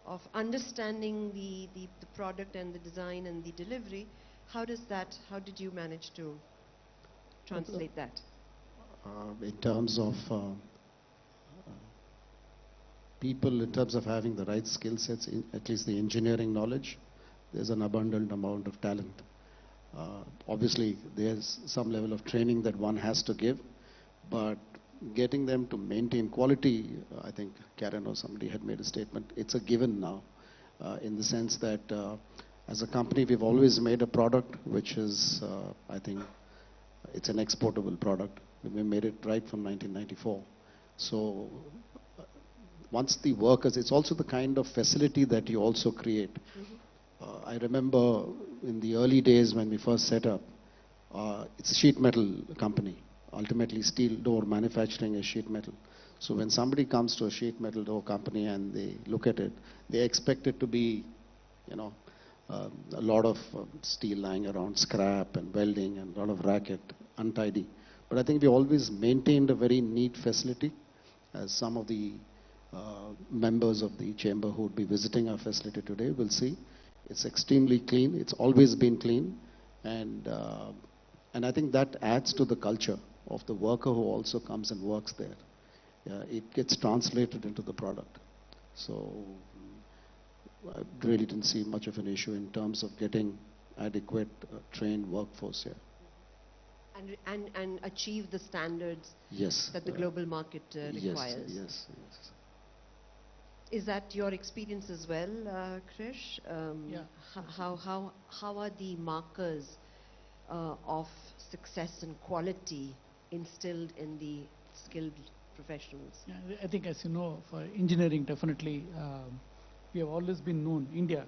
of understanding the product and the design and the delivery. How did you manage to translate that? In terms of people, in terms of having the right skill sets, at least the engineering knowledge, there's an abundant amount of talent. Obviously, there's some level of training that one has to give, but getting them to maintain quality, I think Karen or somebody had made a statement, it's a given now, in the sense that as a company, we've always made a product which is, I think, it's an exportable product. We made it right from 1994. So once the workers, it's also the kind of facility that you also create. Mm-hmm. I remember in the early days when we first set up, it's a sheet metal company. Ultimately, steel door manufacturing is sheet metal. So when somebody comes to a sheet metal door company and they look at it, they expect it to be, a lot of steel lying around, scrap and welding and a lot of racket, untidy. But I think we always maintained a very neat facility, as some of the members of the chamber who would be visiting our facility today will see. It's extremely clean. It's always been clean. And I think that adds to the culture of the worker who also comes and works there. It gets translated into the product. So I really didn't see much of an issue in terms of getting adequate trained workforce here. And achieve the standards yes, that the global market requires. Yes. Is that your experience as well, Krish? Yeah. How are the markers of success and quality instilled in the skilled professionals? Yeah, I think, as you know, for engineering, definitely we have always been known, India.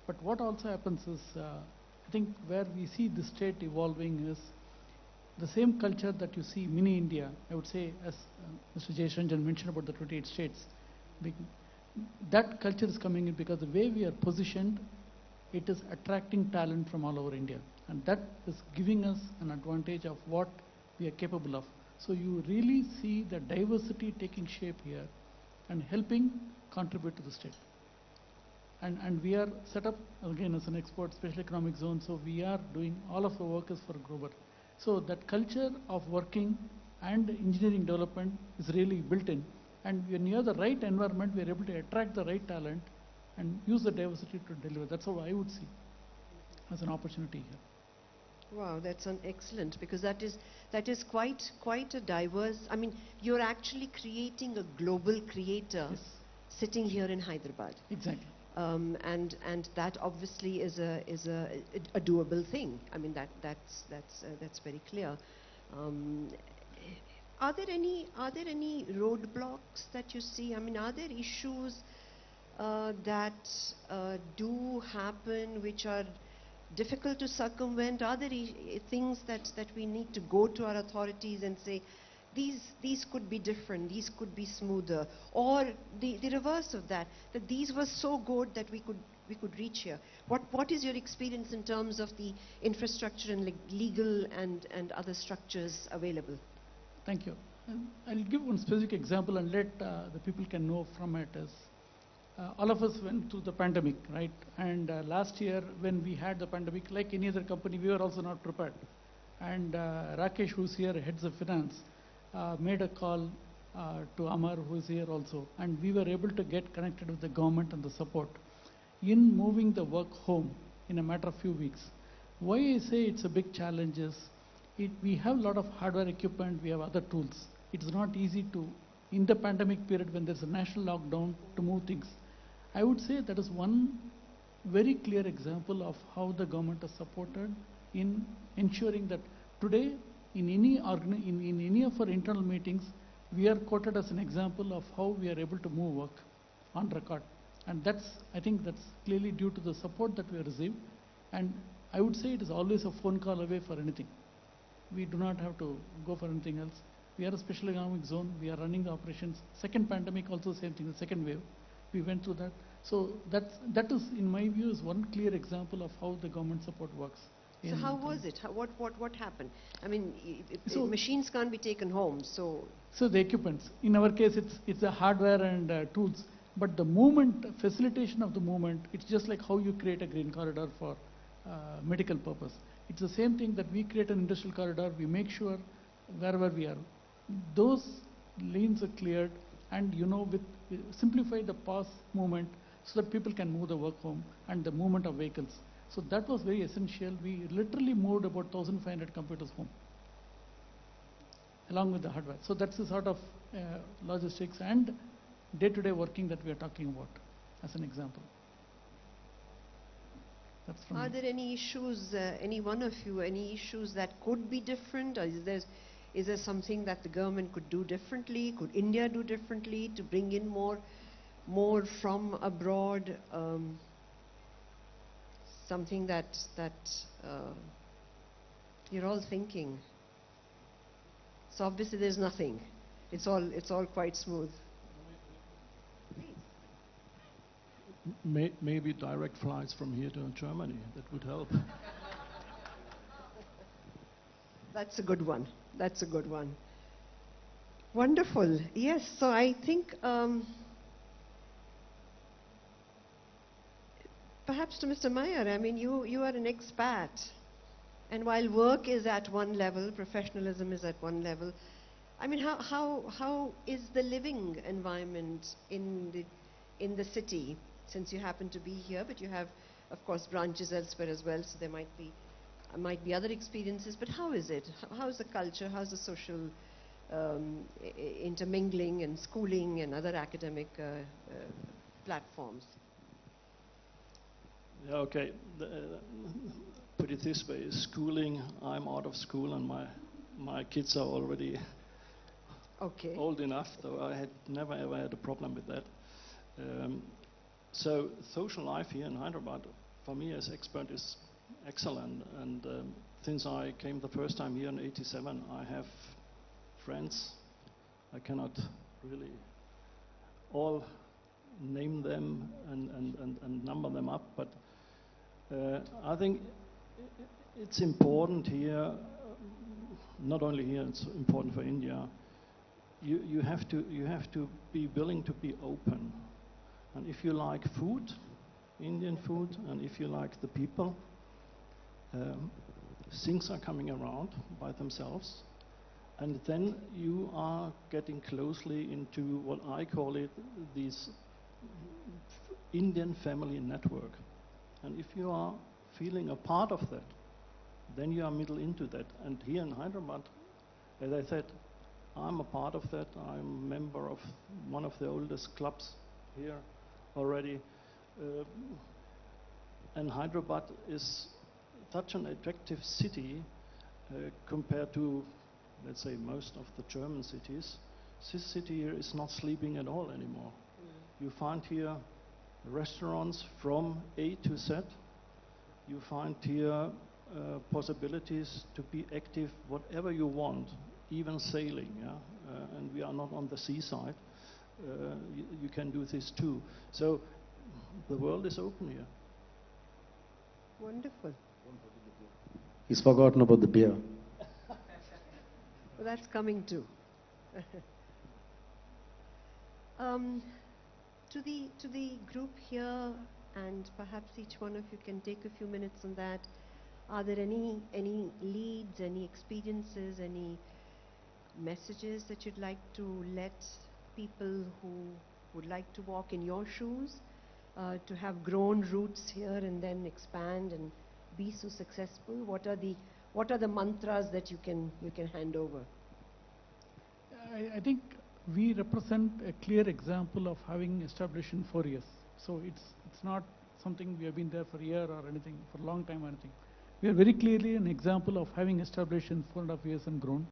But what also happens is, I think where we see the state evolving is the same culture that you see mini India. I would say, as Mr. Jayashanjan mentioned about the 28 states, that culture is coming in because the way we are positioned, it is attracting talent from all over India. And that is giving us an advantage of what we are capable of. So you really see the diversity taking shape here and helping contribute to the state. And we are set up again as an export special economic zone, so we are doing all of the work is for Grover. So that culture of working and engineering development is really built in. And when you have the right environment, we are able to attract the right talent and use the diversity to deliver. That's how I would see as an opportunity here. Wow, that's an excellent, because that is quite a diverse. I mean, you're actually creating a global creator Yes. sitting here in Hyderabad. Exactly. And that obviously is a doable thing. I mean, that's very clear. Um, are there any roadblocks that you see? I mean, are there issues that do happen which are difficult to circumvent? Are there things that we need to go to our authorities and say, these could be different, these could be smoother, or the reverse of that these were so good that we could reach here? What is your experience in terms of the infrastructure and legal and other structures available? Thank you. I'll give one specific example and let the people can know from it. Is all of us went through the pandemic, right? And last year when we had the pandemic, like any other company, we were also not prepared. And Rakesh, who's here, heads of finance, made a call to Amar, who is here also, and we were able to get connected with the government and the support in moving the work home in a matter of few weeks. Why I say it's a big challenge is we have a lot of hardware equipment, we have other tools. It's not easy to, in the pandemic period when there's a national lockdown, to move things. I would say that is one very clear example of how the government has supported in ensuring that today in any in any of our internal meetings, we are quoted as an example of how we are able to move work on record. And I think that's clearly due to the support that we have received. And I would say it is always a phone call away for anything. We do not have to go for anything else. We are a special economic zone. We are running the operations. Second pandemic also same thing, the second wave. We went through that. So that is, in my view, is one clear example of how the government support works. So how was it? What happened? I mean, machines can't be taken home, so... So the equipments. In our case, it's the hardware and tools. But the movement, facilitation of the movement, it's just like how you create a green corridor for medical purpose. It's the same thing that we create an industrial corridor. We make sure wherever we are, those lanes are cleared, and with simplify the pass movement so that people can move the work home and the movement of vehicles. So that was very essential. We literally moved about 1,500 computers home along with the hardware. So that's the sort of logistics and day-to-day working that we are talking about as an example. That's from Are me. there any issues, any one of you, any issues that could be different? Or is there something that the government could do differently? Could India do differently to bring in more from abroad? Something that you're all thinking. So obviously there's nothing. It's all quite smooth. Maybe direct flights from here to Germany, that would help. That's a good one. That's a good one. Wonderful. Yes, so I think perhaps to Mr. Meyer, I mean, you are an expat. And while work is at one level, professionalism is at one level, I mean, how is the living environment in the city? Since you happen to be here, but you have, of course, branches elsewhere as well, so there might be other experiences. But how is it? How's the culture? How's the social intermingling and schooling and other academic platforms? Yeah, okay. Put it this way: schooling. I'm out of school, and my kids are already old enough. Though I had never ever had a problem with that. So social life here in Hyderabad, for me as expert, is excellent. And since I came the first time here in '87, I have friends. I cannot really all name them and number them up, but I think it's important here, not only here, it's important for India. You have to be willing to be open. And if you like food, Indian food, and if you like the people, things are coming around by themselves. And then you are getting closely into what I call it, these Indian family network. And if you are feeling a part of that, then you are middle into that. And here in Hyderabad, as I said, I'm a part of that. I'm a member of one of the oldest clubs here already. And Hyderabad is such an attractive city compared to, let's say, most of the German cities. This city here is not sleeping at all anymore. You find here restaurants from A to Z. You find here possibilities to be active whatever you want, even sailing. Yeah? And we are not on the seaside. You can do this too. So the world is open here. Wonderful. He's forgotten about the beer. Well, that's coming too. To the group here, and perhaps each one of you can take a few minutes on that. Are there any leads, any experiences, any messages that you'd like to let people who would like to walk in your shoes, to have grown roots here and then expand and be so successful? What are the mantras that you can hand over? I think we represent a clear example of having established in 4 years. So it's not something we have been there for a year or anything, for a long time or anything. We are very clearly an example of having established in 4.5 years and grown.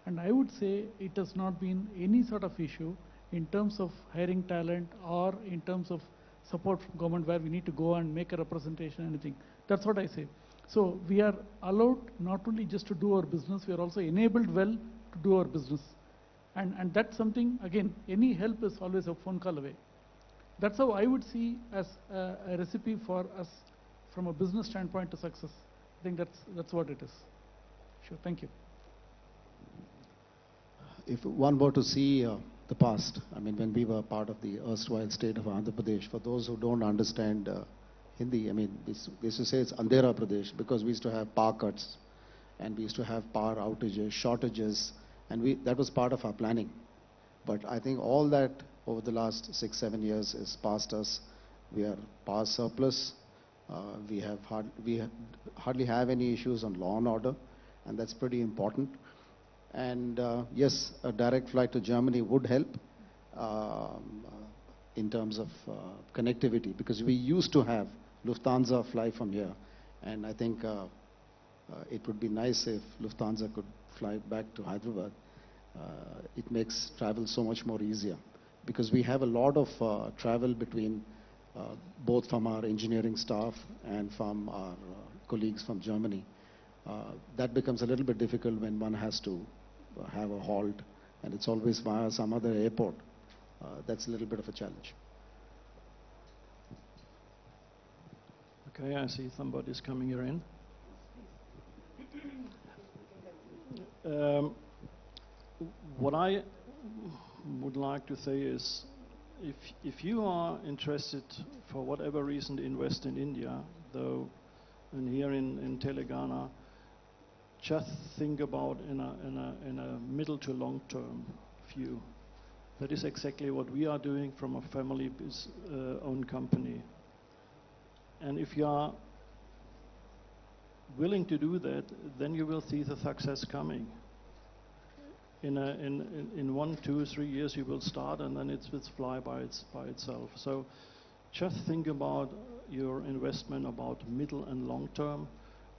And I would say it has not been any sort of issue in terms of hiring talent or in terms of support from government where we need to go and make a representation or anything. That's what I say. So we are allowed not only just to do our business, we are also enabled well to do our business. And that's something, again, any help is always a phone call away. That's how I would see as a recipe for us from a business standpoint to success. I think that's what it is. Sure, thank you. If one were to see the past, I mean, when we were part of the erstwhile state of Andhra Pradesh, for those who don't understand Hindi, I mean, we used to say it's Andhera Pradesh because we used to have power cuts and we used to have power outages, shortages, and that was part of our planning. But I think all that over the last 6-7 years is past us. We are power surplus. We hardly have any issues on law and order, and that's pretty important. And yes, a direct flight to Germany would help in terms of connectivity, because we used to have Lufthansa fly from here, and I think it would be nice if Lufthansa could fly back to Hyderabad. It makes travel so much more easier, because we have a lot of travel between both from our engineering staff and from our colleagues from Germany. That becomes a little bit difficult when one has to have a halt, and it's always via some other airport. That's a little bit of a challenge. Okay, I see somebody's coming here in. What I would like to say is, if you are interested for whatever reason to invest in India, though, and here in Telangana, just think about in a middle to long term view. That is exactly what we are doing from a family owned company. And if you are willing to do that, then you will see the success coming. In 1, 2, 3 years you will start, and then it will fly by itself. So just think about your investment about middle and long term,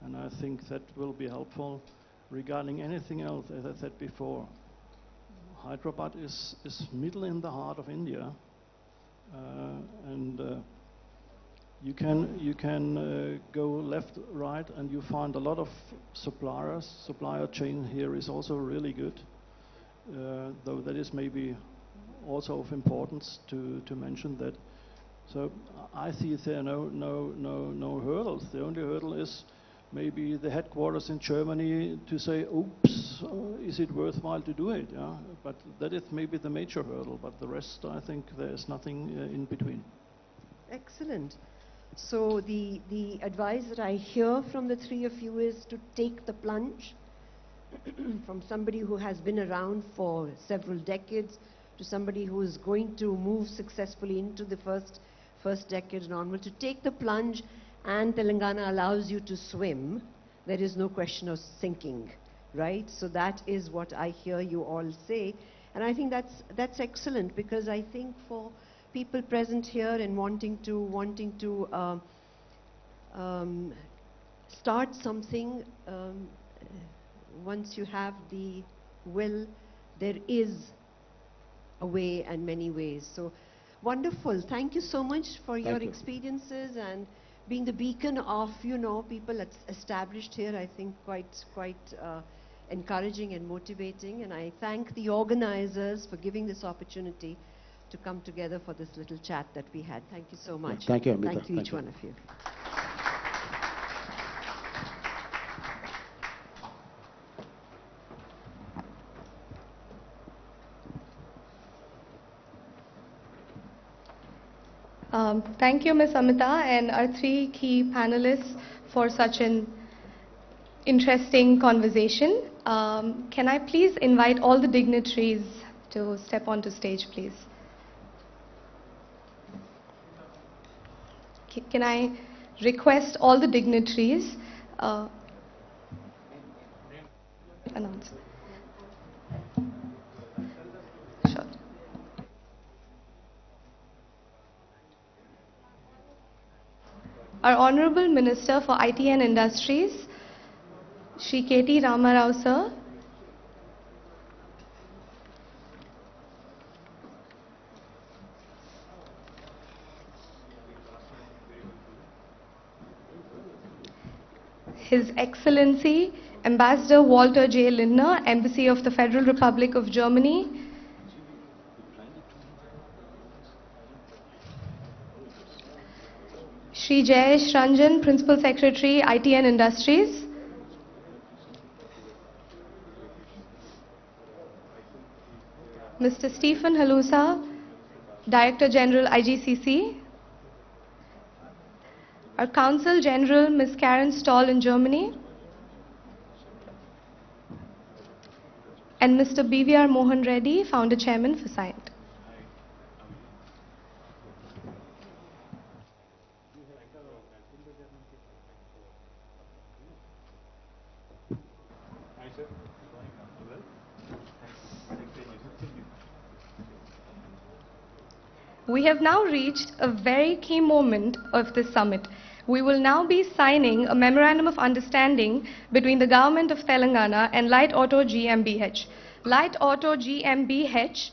and I think that will be helpful. Regarding anything else, as I said before, Hyderabad is middle in the heart of India, and you can go left, right, and you find a lot of suppliers. Supplier chain here is also really good. Though that is maybe also of importance to mention that. So I see there are no hurdles. The only hurdle is maybe the headquarters in Germany to say, oops, is it worthwhile to do it? Yeah? But that is maybe the major hurdle, but the rest, I think there's nothing in between. Excellent. So the advice that I hear from the three of you is to take the plunge. From somebody who has been around for several decades to somebody who is going to move successfully into the first decade and onward, to take the plunge, and Telangana allows you to swim, there is no question of sinking, right? So that is what I hear you all say. And I think that's excellent, because I think for people present here and wanting to start something, once you have the will, there is a way and many ways. So wonderful. Thank you so much for your experiences and being the beacon of, people established here. I think quite encouraging and motivating. And I thank the organizers for giving this opportunity to come together for this little chat that we had. Thank you so much. Thank you, Amita. Thank you, each one of you. Thank you, Ms. Amita, and our three key panelists for such an interesting conversation. Can I please invite all the dignitaries to step onto stage, please? Can I request all the dignitaries announce? Sure. Our Honorable Minister for IT and Industries, Shri KT Ramarao sir. His Excellency Ambassador Walter J. Lindner, Embassy of the Federal Republic of Germany. Shri Jayesh Ranjan, Principal Secretary, IT and Industries. Mr. Stephen Halusa, Director General, IGCC. Our Consul General, Ms. Karen Stoll in Germany. And Mr. BVR Mohan Reddy, Founder Chairman for Scient. We have now reached a very key moment of this summit. We will now be signing a Memorandum of Understanding between the Government of Telangana and Light Auto GmbH. Light Auto GmbH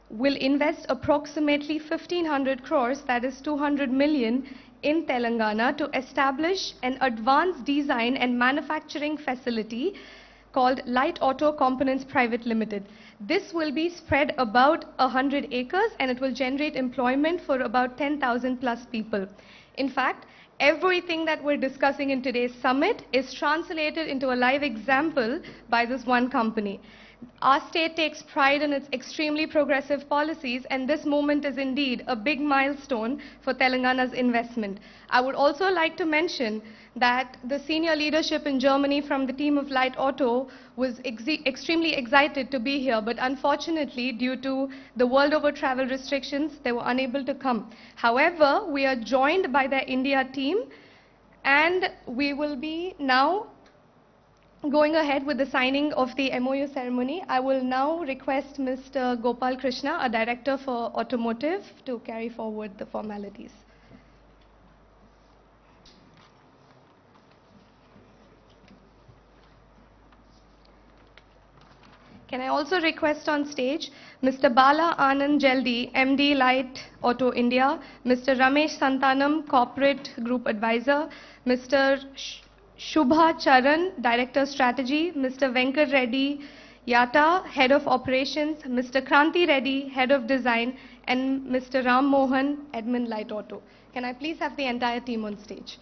will invest approximately 1,500 crores, that is 200 million, in Telangana to establish an advanced design and manufacturing facility called Light Auto Components Private Limited. This will be spread about 100 acres and it will generate employment for about 10,000 plus people. In fact, everything that we're discussing in today's summit is translated into a live example by this one company. Our state takes pride in its extremely progressive policies, and this moment is indeed a big milestone for Telangana's investment. I would also like to mention that the senior leadership in Germany from the team of Light Auto was extremely excited to be here, but unfortunately, due to the world over travel restrictions, they were unable to come. However, we are joined by their India team, and we will be now going ahead with the signing of the MOU ceremony. I will now request Mr. Gopal Krishna, our Director for Automotive, to carry forward the formalities. Can I also request on stage Mr. Bala Anand Jaldi, MD Light Auto India, Mr. Ramesh Santanam, Corporate Group Advisor, Mr. Shubha Charan, Director Strategy, Mr. Venkat Reddy Yata, Head of Operations, Mr. Kranti Reddy, Head of Design, and Mr. Ram Mohan, Admin Light Auto. Can I please have the entire team on stage?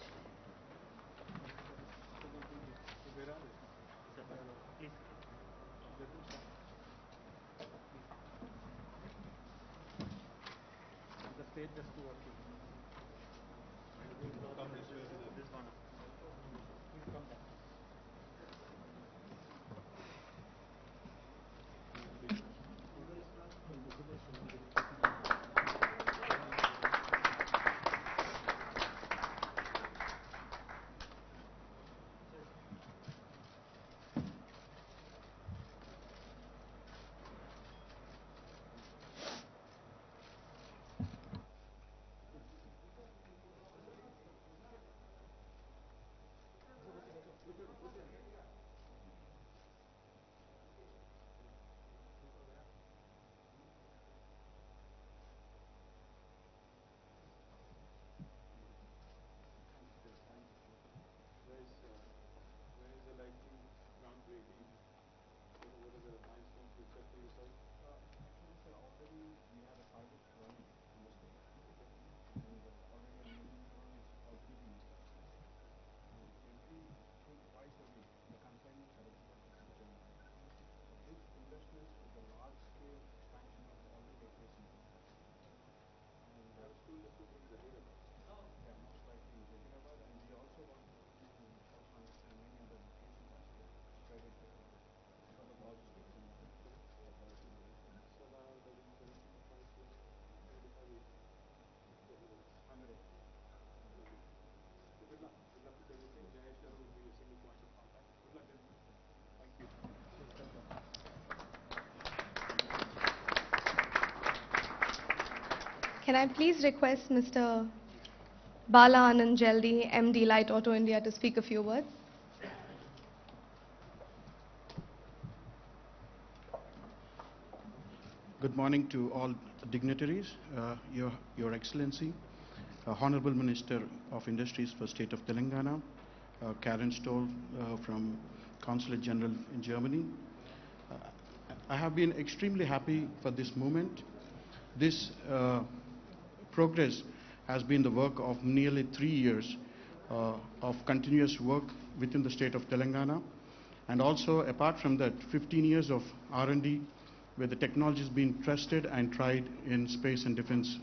Can I please request Mr. Bala Anand Jaldi, MD Light Auto India, to speak a few words? Good morning to all dignitaries, Your Excellency, Honorable Minister of Industries for State of Telangana, Karen Stoll from Consulate General in Germany. I have been extremely happy for this moment. This progress has been the work of nearly 3 years of continuous work within the state of Telangana, and also apart from that 15 years of R&D where the technology has been tested and tried in space and defense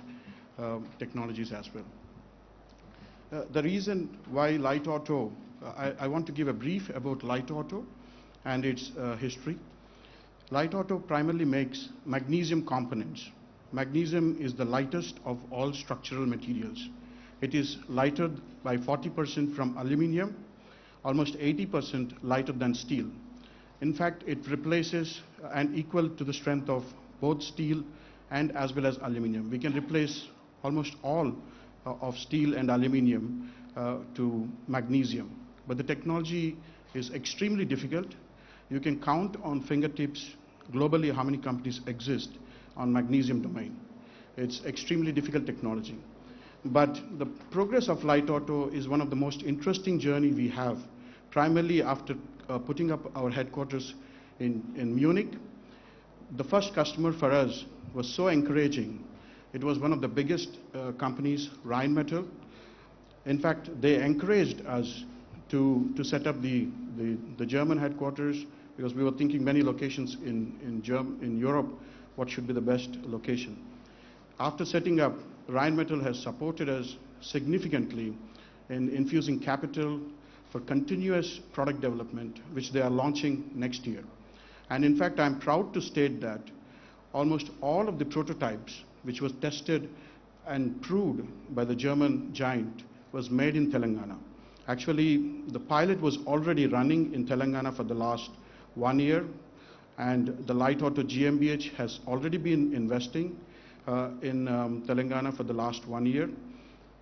technologies as well. The reason why light auto, I want to give a brief about light auto and its history. Light auto primarily makes magnesium components. Magnesium is the lightest of all structural materials. It is lighter by 40% from aluminium, almost 80% lighter than steel. In fact, it replaces and equal to the strength of both steel and as well as aluminium. We can replace almost all of steel and aluminium to magnesium. But the technology is extremely difficult. You can count on fingertips globally how many companies exist on magnesium domain. It's extremely difficult technology. But the progress of light auto is one of the most interesting journey we have, primarily after putting up our headquarters in Munich. The first customer for us was so encouraging. It was one of the biggest companies, Rheinmetall. In fact, they encouraged us to set up the German headquarters, because we were thinking many locations in Europe, what should be the best location. After setting up, Rheinmetall has supported us significantly in infusing capital for continuous product development, which they are launching next year. And in fact, I'm proud to state that almost all of the prototypes which was tested and proved by the German giant was made in Telangana. Actually, the pilot was already running in Telangana for the last 1 year, and the Light Auto GmbH has already been investing in Telangana for the last 1 year.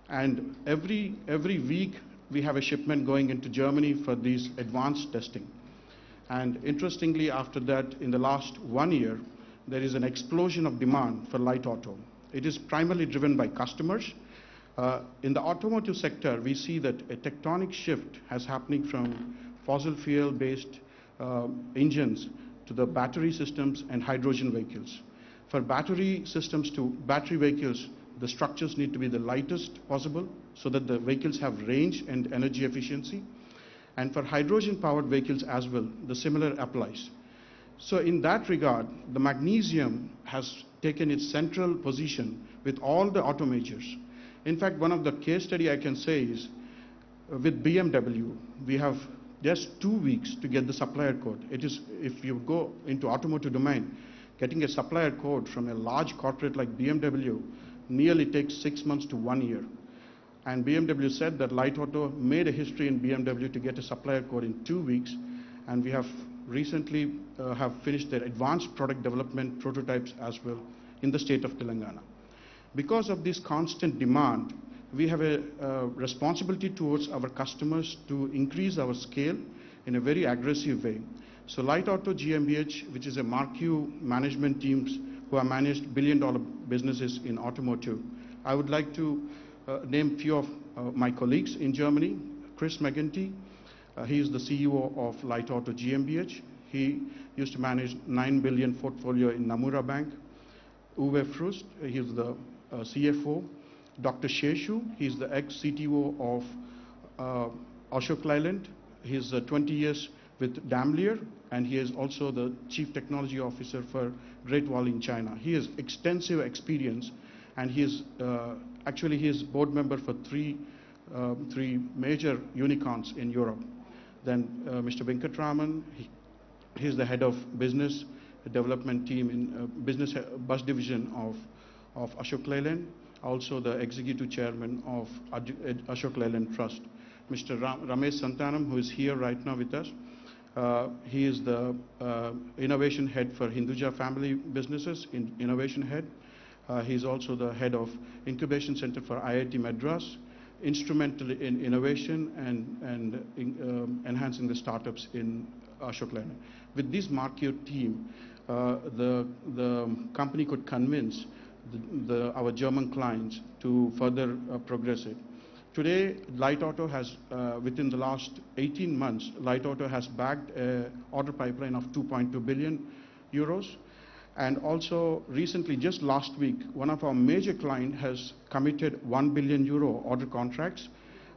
And every week we have a shipment going into Germany for these advanced testing. And interestingly, after that, in the last 1 year, there is an explosion of demand for light auto. It is primarily driven by customers. In the automotive sector, we see that a tectonic shift has happening from fossil fuel-based engines to the battery systems and hydrogen vehicles. For battery systems to battery vehicles, the structures need to be the lightest possible so that the vehicles have range and energy efficiency. And for hydrogen-powered vehicles as well, the similar applies. So in that regard, the magnesium has taken its central position with all the auto majors. In fact, one of the case study I can say is with BMW, we have just 2 weeks to get the supplier code. It is, if you go into automotive domain, getting a supplier code from a large corporate like BMW nearly takes 6 months to 1 year. And BMW said that Light Auto made a history in BMW to get a supplier code in 2 weeks, and we have recently have finished their advanced product development prototypes as well in the state of Telangana. Because of this constant demand, we have a responsibility towards our customers to increase our scale in a very aggressive way. So Light Auto GmbH, which is a marquee management teams who have managed billion-dollar businesses in automotive, I would like to name few of my colleagues in Germany. Chris McGinty, he is the CEO of Light Auto GmbH. He used to manage 9 billion portfolio in Namura Bank. Uwe Frust, he's the CFO. Dr. Sheshu, he's the ex-CTO of Ashok Leyland. He's 20 years with Daimler, and he is also the Chief Technology Officer for Great Wall in China. He has extensive experience, and he is actually he is board member for three major unicorns in Europe. Then Mr. Venkatraman, he is the head of business development team in business bus division of Ashok Leyland, also the executive chairman of Ashok Leyland Trust. Mr. Ramesh Santanam, who is here right now with us, he is the innovation head for Hinduja family businesses, innovation head. He is also the head of incubation center for IIT Madras, instrumental in innovation and enhancing the startups in Ashok Leyland. With this marquee team, the company could convince our German clients to further progress it. Today, Light Auto has, within the last 18 months, Light Auto has bagged an order pipeline of 2.2 billion euros. And also recently, just last week, one of our major clients has committed 1 billion euro order contracts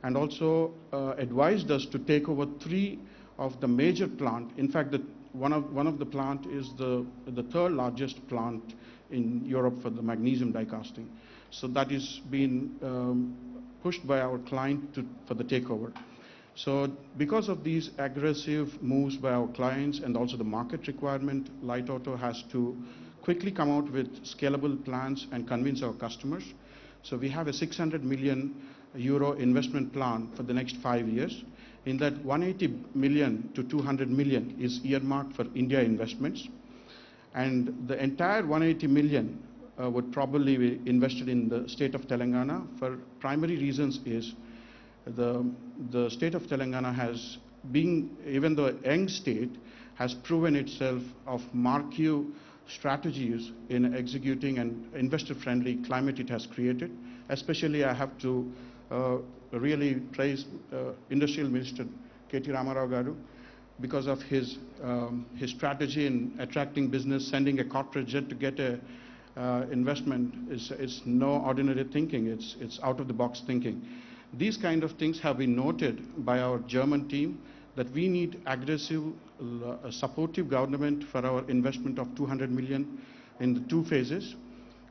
and also advised us to take over 3 of the major plant. In fact, one of the plant is the third largest plant in Europe for the magnesium die casting. So that is being pushed by our client for the takeover. So because of these aggressive moves by our clients and also the market requirement, Light Auto has to quickly come out with scalable plans and convince our customers. So we have a 600 million euro investment plan for the next 5 years. In that, 180 million to 200 million is earmarked for India investments. And the entire 180 million would probably be invested in the state of Telangana. For primary reasons is the state of Telangana has been, even though a young state, has proven itself of marquee strategies in executing an investor-friendly climate it has created. Especially, I have to really praise Industrial Minister KTR Garu because of his strategy in attracting business, sending a corporate jet to get a investment is no ordinary thinking. It's out of the box thinking. These kind of things have been noted by our German team that we need aggressive, supportive government for our investment of 200 million in the 2 phases.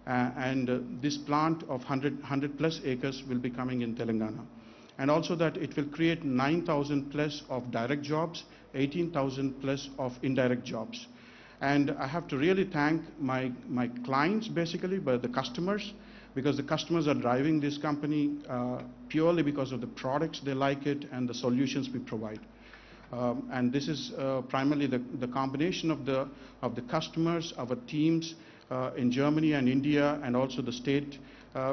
And this plant of 100 plus acres will be coming in Telangana. And also that it will create 9,000 plus of direct jobs, 18,000 plus of indirect jobs. And I have to really thank my clients, basically, but the customers, because the customers are driving this company purely because of the products, they like it, and the solutions we provide. And this is primarily the combination of the customers, our teams in Germany and India, and also the state,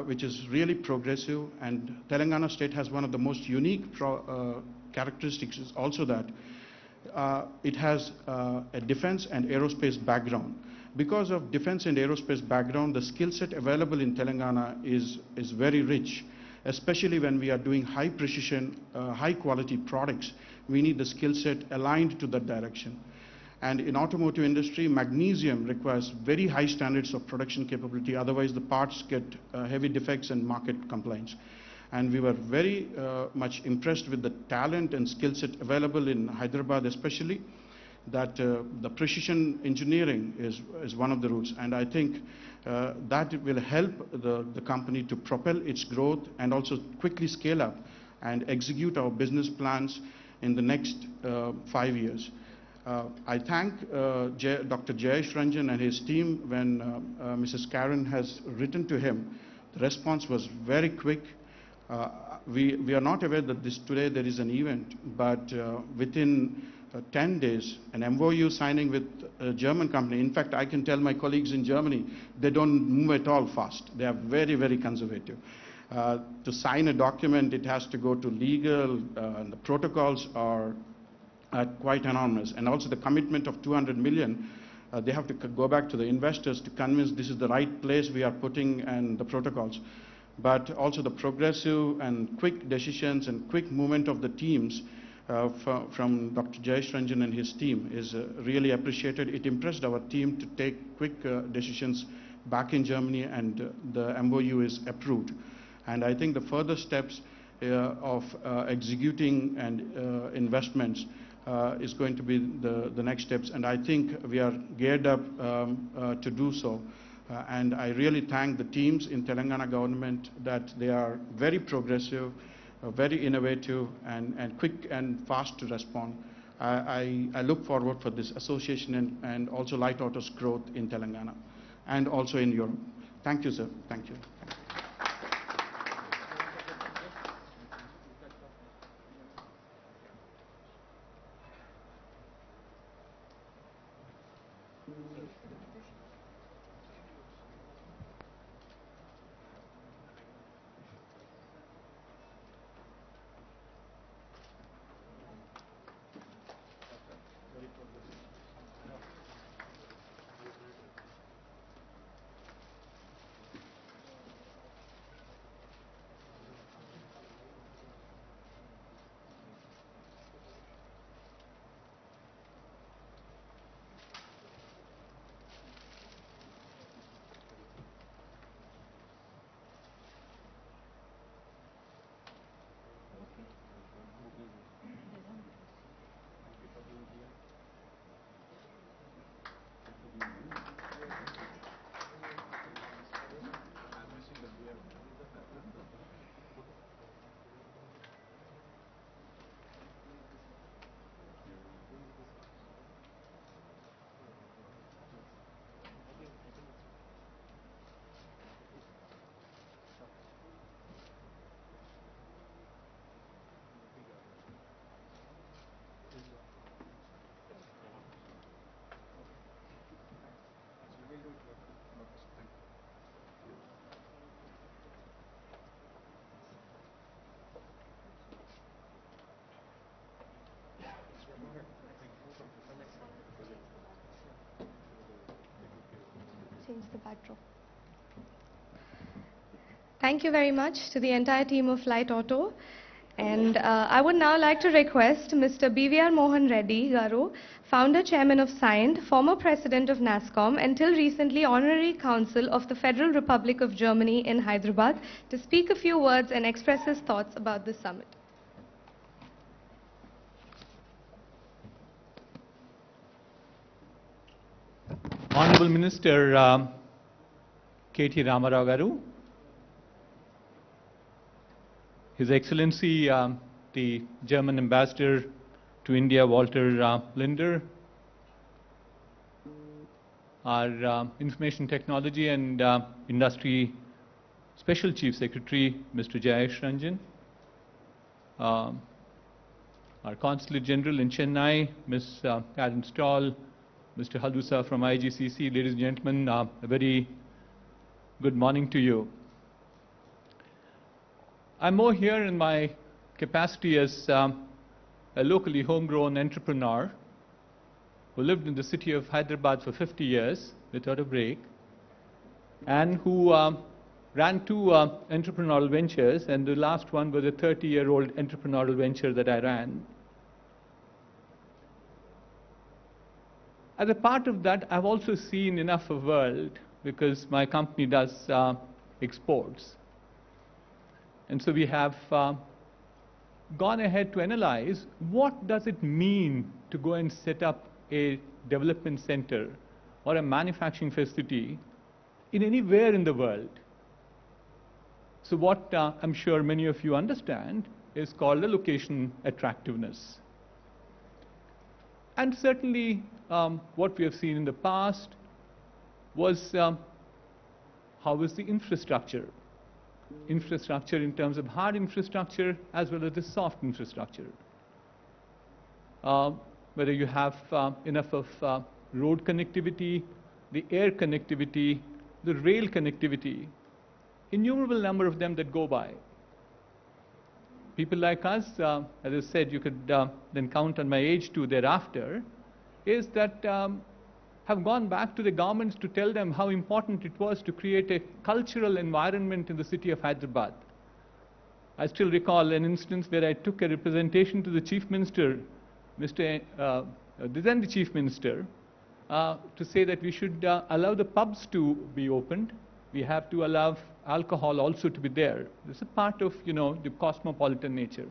which is really progressive. And Telangana state has one of the most unique characteristics is also that it has a defense and aerospace background. Because of defense and aerospace background, the skill set available in Telangana is very rich, especially when we are doing high precision, high quality products. We need the skill set aligned to that direction. And in automotive industry, magnesium requires very high standards of production capability, otherwise the parts get heavy defects and market complaints. And we were very much impressed with the talent and skill set available in Hyderabad, especially that the precision engineering is one of the routes. And I think that will help the company to propel its growth and also quickly scale up and execute our business plans in the next 5 years. I thank Dr. Jayesh Ranjan and his team when Mrs. Karen has written to him. The response was very quick. We are not aware that today there is an event, but within 10 days, an MOU signing with a German company. In fact, I can tell my colleagues in Germany, they don't move at all fast. They are very, very conservative. To sign a document, it has to go to legal, and the protocols are quite enormous. And also the commitment of 200 million, they have to go back to the investors to convince this is the right place we are putting and the protocols. But also the progressive and quick decisions and quick movement of the teams from Dr. Jayesh Ranjan and his team is really appreciated. It impressed our team to take quick decisions back in Germany, and the MOU is approved. And I think the further steps of executing and investments is going to be the next steps, and I think we are geared up to do so. And I really thank the teams in Telangana government that they are very progressive, very innovative, and quick and fast to respond. I look forward for this association and also Light Auto's growth in Telangana and also in Europe. Thank you, sir. Thank you. Change the backdrop. Thank you very much to the entire team of Light Auto. And I would now like to request Mr. BVR Mohan Reddy Garu, founder chairman of SIND, former president of NASCOM, and till recently honorary council of the Federal Republic of Germany in Hyderabad, to speak a few words and express his thoughts about this summit. Honorable Minister KT Ramarao Garu, His Excellency the German Ambassador to India Walter Linder, our Information Technology and Industry Special Chief Secretary Mr. Jayesh Ranjan, our Consulate General in Chennai Ms. Karen Stoll, Mr. Halusa from IGCC, ladies and gentlemen, a very good morning to you. I'm more here in my capacity as a locally homegrown entrepreneur who lived in the city of Hyderabad for 50 years without a break, and who ran two entrepreneurial ventures, and the last one was a 30-year-old entrepreneurial venture that I ran. As a part of that, I've also seen enough of the world because my company does exports. And so we have gone ahead to analyze what does it mean to go and set up a development center or a manufacturing facility in anywhere in the world. So what I'm sure many of you understand is called a location attractiveness. And certainly what we have seen in the past was how is the infrastructure. Infrastructure in terms of hard infrastructure as well as the soft infrastructure. Whether you have enough of road connectivity, the air connectivity, the rail connectivity, innumerable number of them that go by. People like us, as I said, you could then count on my age too thereafter, is that have gone back to the governments to tell them how important it was to create a cultural environment in the city of Hyderabad. I still recall an instance where I took a representation to the Chief Minister, then the Chief Minister, to say that we should allow the pubs to be opened. We have to allow alcohol also to be there. This is a part of, the cosmopolitan nature.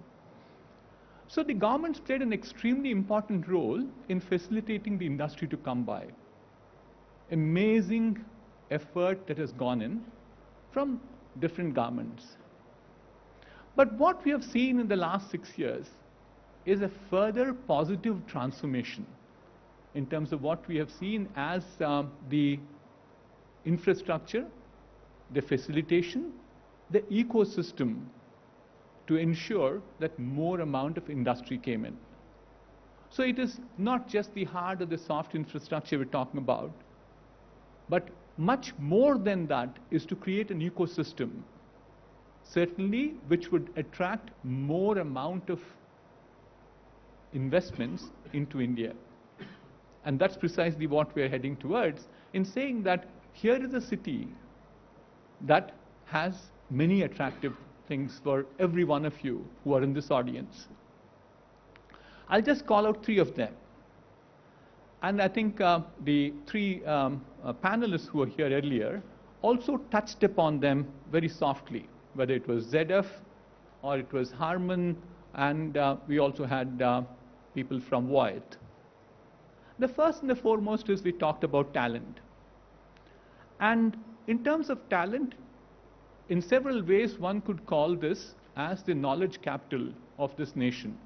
So the government's played an extremely important role in facilitating the industry to come by. Amazing effort that has gone in from different governments. But what we have seen in the last 6 years is a further positive transformation in terms of what we have seen as the infrastructure, the facilitation, the ecosystem to ensure that more amount of industry came in. So it is not just the hard or the soft infrastructure we're talking about, but much more than that is to create an ecosystem, certainly which would attract more amount of investments into India. And that's precisely what we're heading towards in saying that here is a city that has many attractive things for every one of you who are in this audience. I'll just call out 3 of them. And I think the 3 panelists who were here earlier also touched upon them very softly, whether it was ZF or it was Harman, and we also had people from Voith. The first and the foremost is we talked about talent. And in terms of talent, in several ways one could call this as the knowledge capital of this nation.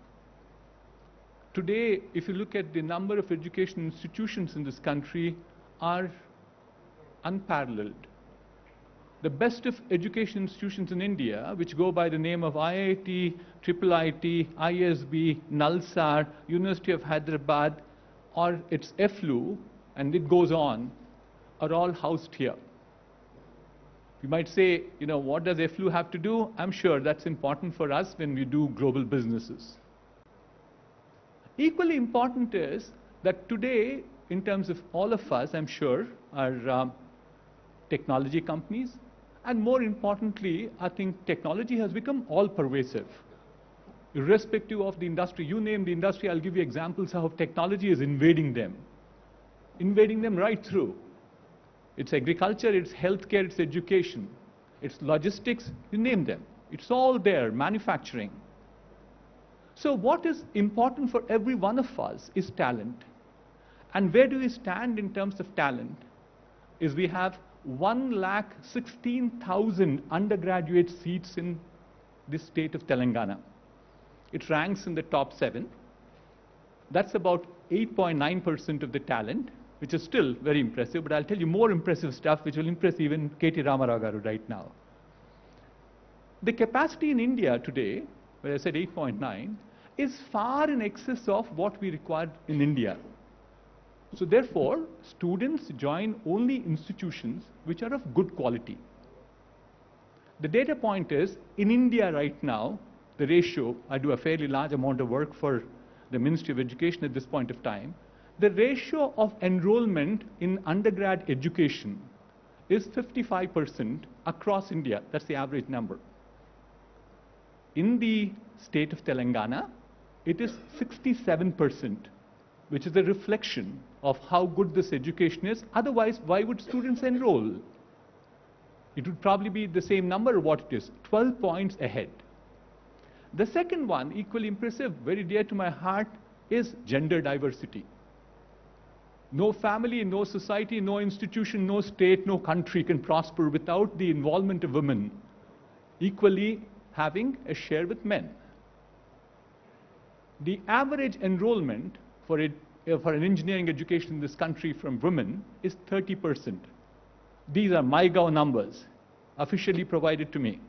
Today, if you look at the number of education institutions in this country are unparalleled. The best of education institutions in India, which go by the name of IIT, IIIT, ISB, Nalsar, University of Hyderabad, or its FLU, and it goes on, are all housed here. You might say, what does FLU have to do? I'm sure that's important for us when we do global businesses. Equally important is that today, in terms of all of us, I'm sure, are technology companies. And more importantly, I think technology has become all-pervasive. Irrespective of the industry, you name the industry, I'll give you examples of how technology is invading them right through. It's agriculture, it's healthcare, it's education, it's logistics, you name them. It's all there, manufacturing. So what is important for every one of us is talent. And where do we stand in terms of talent? Is we have 1,16,000 undergraduate seats in the state of Telangana. It ranks in the top 7. That's about 8.9% of the talent, which is still very impressive, but I'll tell you more impressive stuff which will impress even KT Ramarao garu right now. The capacity in India today, where I said 8.9, is far in excess of what we require in India. So therefore, students join only institutions which are of good quality. The data point is, in India right now, the ratio, I do a fairly large amount of work for the Ministry of Education at this point of time, the ratio of enrollment in undergrad education is 55% across India. That's the average number. In the state of Telangana, it is 67%, which is a reflection of how good this education is. Otherwise, why would students enroll? It would probably be the same number of what it is, 12 points ahead. The second one, equally impressive, very dear to my heart, is gender diversity. No family, no society, no institution, no state, no country can prosper without the involvement of women equally having a share with men. The average enrollment for an engineering education in this country from women is 30%. These are MyGov numbers, officially provided to me.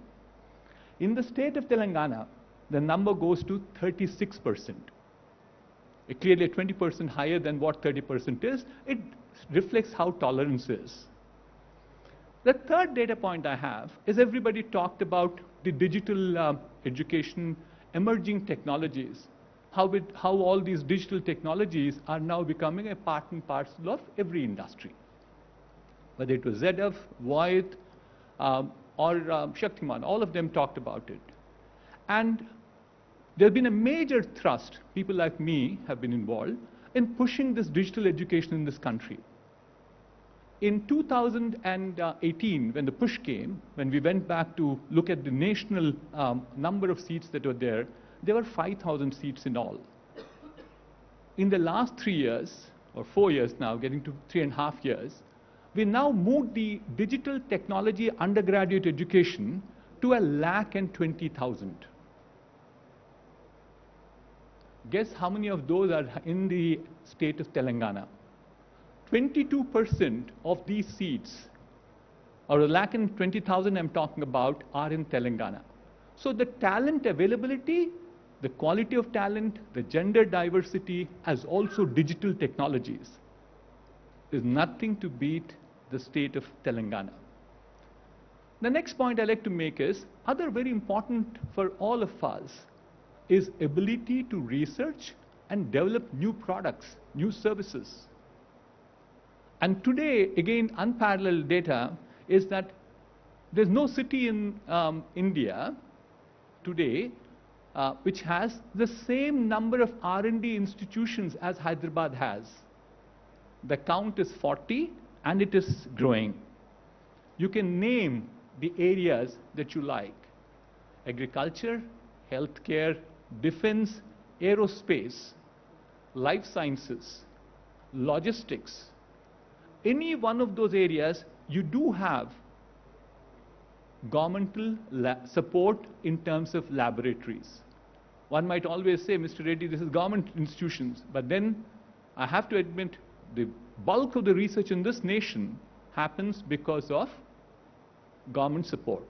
In the state of Telangana, the number goes to 36%. Clearly 20% higher than what 30% is. It reflects how tolerance is. The third data point I have is everybody talked about the digital education, emerging technologies, how all these digital technologies are now becoming a part and parcel of every industry. Whether it was ZF, Voith, or Shaktiman, all of them talked about it. And there's been a major thrust, people like me have been involved, in pushing this digital education in this country. In 2018, when the push came, when we went back to look at the national number of seats that were there were 5,000 seats in all. In the last 3 years, or 4 years now, getting to 3.5 years, we now moved the digital technology undergraduate education to 120,000. Guess how many of those are in the state of Telangana? 22% of these seats, or 120,000 I'm talking about, are in Telangana. So the talent availability, the quality of talent, the gender diversity, as also digital technologies, is nothing to beat the state of Telangana. The next point I'd like to make is, other very important for all of us, is ability to research and develop new products, new services. And today, again, unparalleled data is that there's no city in India today which has the same number of R&D institutions as Hyderabad has. The count is 40 and it is growing. You can name the areas that you like: agriculture, healthcare, defense, aerospace, life sciences, logistics. Any one of those areas, you do have governmental support in terms of laboratories. One might always say, Mr. Reddy, this is government institutions, but then I have to admit the bulk of the research in this nation happens because of government support.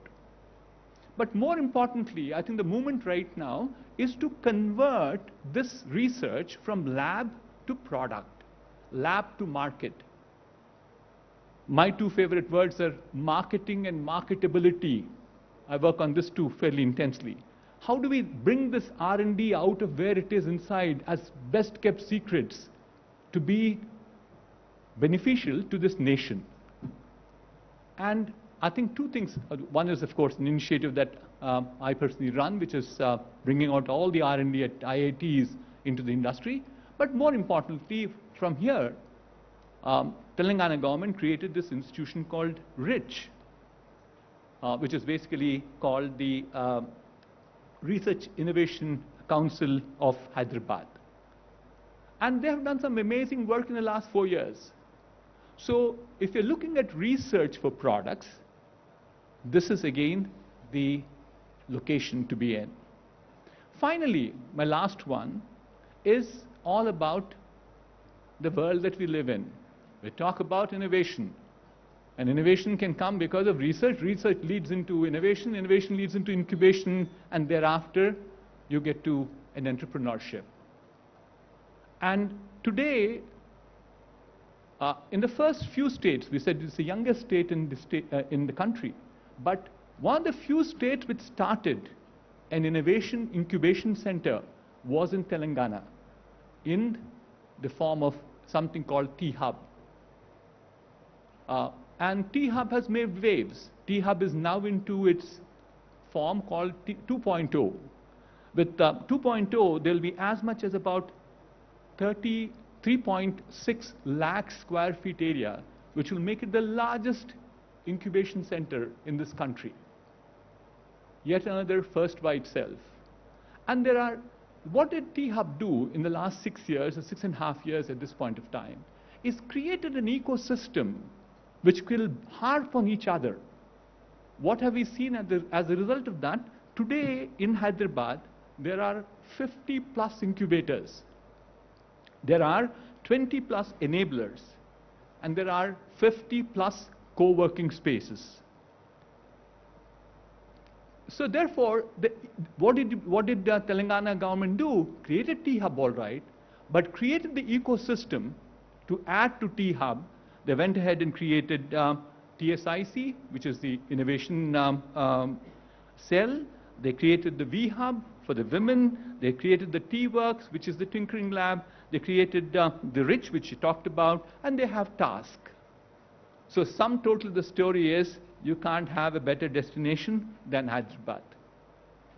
But more importantly, I think the movement right now is to convert this research from lab to product, lab to market. My two favorite words are marketing and marketability. I work on this too fairly intensely. How do we bring this R&D out of where it is inside as best kept secrets to be beneficial to this nation? And I think two things. One is, of course, an initiative that I personally run, which is bringing out all the R&D at IITs into the industry. But more importantly, from here, Telangana government created this institution called RICH, which is basically called the Research Innovation Council of Hyderabad. And they have done some amazing work in the last 4 years. So if you're looking at research for products, this is again the location to be in. Finally, my last one is all about the world that we live in. We talk about innovation. And innovation can come because of research. Research leads into innovation. Innovation leads into incubation. And thereafter, you get to an entrepreneurship. And today, in the first few states, we said it's the youngest state in the country. But one of the few states which started an innovation incubation center was in Telangana, in the form of something called T-Hub. And T-Hub has made waves. T-Hub is now into its form called 2.0. With 2.0, there will be as much as about 3.6 lakh square feet area, which will make it the largest incubation center in this country. Yet another first by itself. And there are, what did T-Hub do in the last 6 years, or 6.5 years at this point of time, is created an ecosystem which will harp on each other. What have we seen as a result of that? Today in Hyderabad, there are 50 plus incubators. There are 20 plus enablers. And there are 50 plus co-working spaces. So therefore, what did the Telangana government do? Created T-Hub all right, but created the ecosystem to add to T-Hub. They went ahead and created TSIC, which is the innovation cell. They created the V-Hub for the women. They created the T-Works, which is the tinkering lab. They created the RICH, which you talked about, and they have TASK. So sum total, the story is, you can't have a better destination than Hyderabad.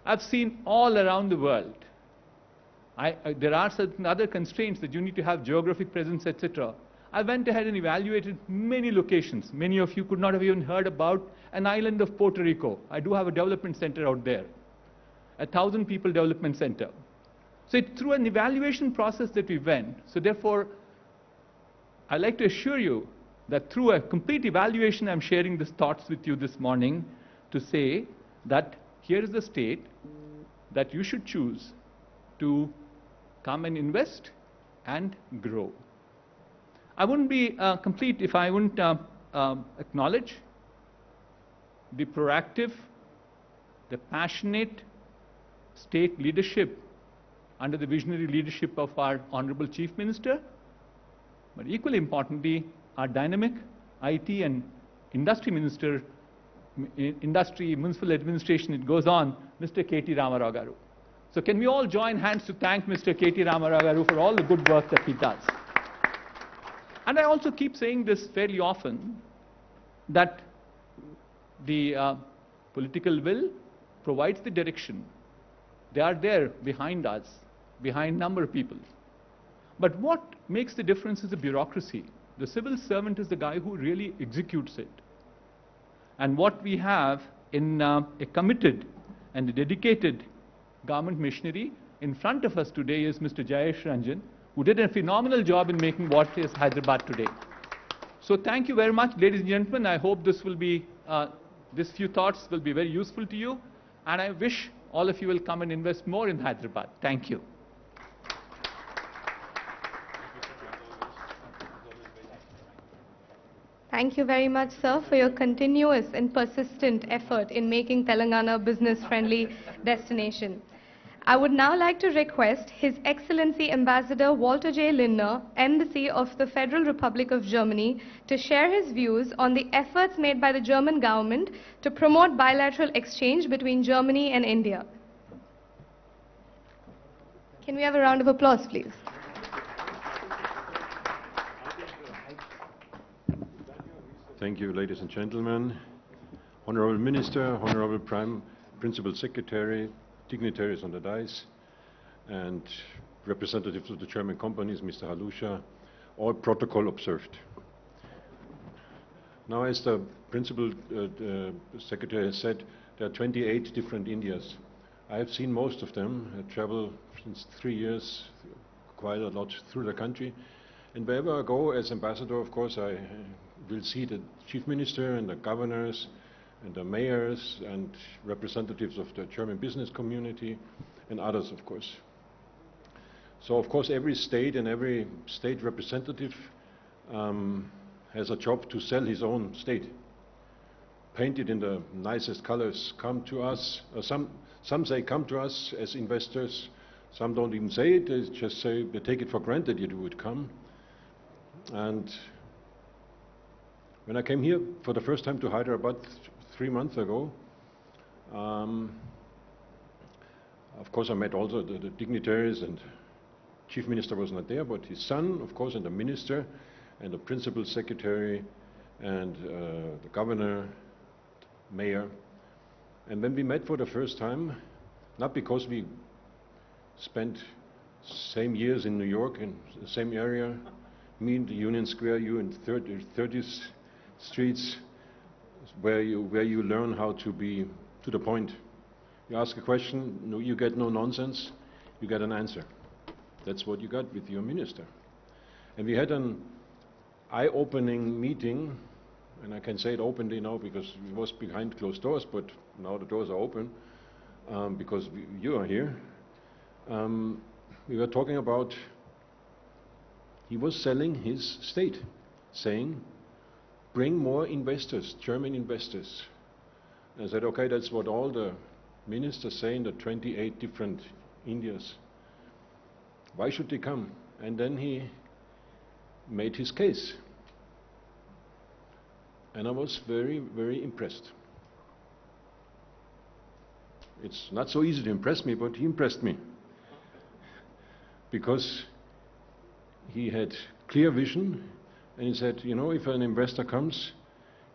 I've seen all around the world. There are certain other constraints that you need to have geographic presence, etc. I went ahead and evaluated many locations. Many of you could not have even heard about an island of Puerto Rico. I do have a development center out there, a 1,000 people development center. So it's through an evaluation process that we went. So therefore, I'd like to assure you that through a complete evaluation, I'm sharing these thoughts with you this morning to say that here is the state that you should choose to come and invest and grow. I wouldn't be complete if I wouldn't acknowledge the proactive, the passionate state leadership under the visionary leadership of our Honorable Chief Minister, but equally importantly, our dynamic IT and Industry Minister, Industry, Municipal Administration, it goes on, Mr. KT Ramarao Garu. So can we all join hands to thank Mr. KT Ramarao Garu for all the good work that he does. And I also keep saying this fairly often, that the political will provides the direction. They are there behind us, behind a number of people. But what makes the difference is the bureaucracy. The civil servant is the guy who really executes it. And what we have in a committed and a dedicated government machinery in front of us today is Mr. Jayesh Ranjan, who did a phenomenal job in making what is Hyderabad today. So thank you very much, ladies and gentlemen. I hope this will be, these few thoughts will be very useful to you. And I wish all of you will come and invest more in Hyderabad. Thank you. Thank you very much, sir, for your continuous and persistent effort in making Telangana a business-friendly destination. I would now like to request His Excellency Ambassador Walter J. Lindner, Embassy of the Federal Republic of Germany, to share his views on the efforts made by the German government to promote bilateral exchange between Germany and India. Can we have a round of applause, please? Thank you, ladies and gentlemen. Honorable Minister, Honorable Principal Secretary, dignitaries on the dais, and representatives of the German companies, Mr. Halusha, all protocol observed. Now, as the Principal Secretary has said, there are 28 different Indias. I have seen most of them. I travel since 3 years quite a lot through the country. And wherever I go as ambassador, of course, I will see the Chief Minister and the governors and the mayors and representatives of the German business community and others, of course. So, of course, every state and every state representative has a job to sell his own state. Paint it in the nicest colors. Come to us. Some say come to us as investors. Some don't even say it. They just say they take it for granted you would come. And when I came here for the first time to Hyderabad 3 months ago, of course I met also the dignitaries, and Chief Minister was not there, but his son, of course, and the Minister, and the Principal Secretary, and the Governor, Mayor. And when we met for the first time, not because we spent same years in New York, in the same area, me in the Union Square, you in 30th streets, where you learn how to be to the point. You ask a question, no, you get no nonsense, you get an answer. That's what you got with your minister. And we had an eye-opening meeting, and I can say it openly now because it was behind closed doors, but now the doors are open because you are here. We were talking about, he was selling his state, saying, bring more investors, German investors. And I said, okay, that's what all the ministers say in the 28 different Indias. Why should they come? And then he made his case. And I was very, very impressed. It's not so easy to impress me, but he impressed me. Because he had clear vision, and he said, you know, if an investor comes,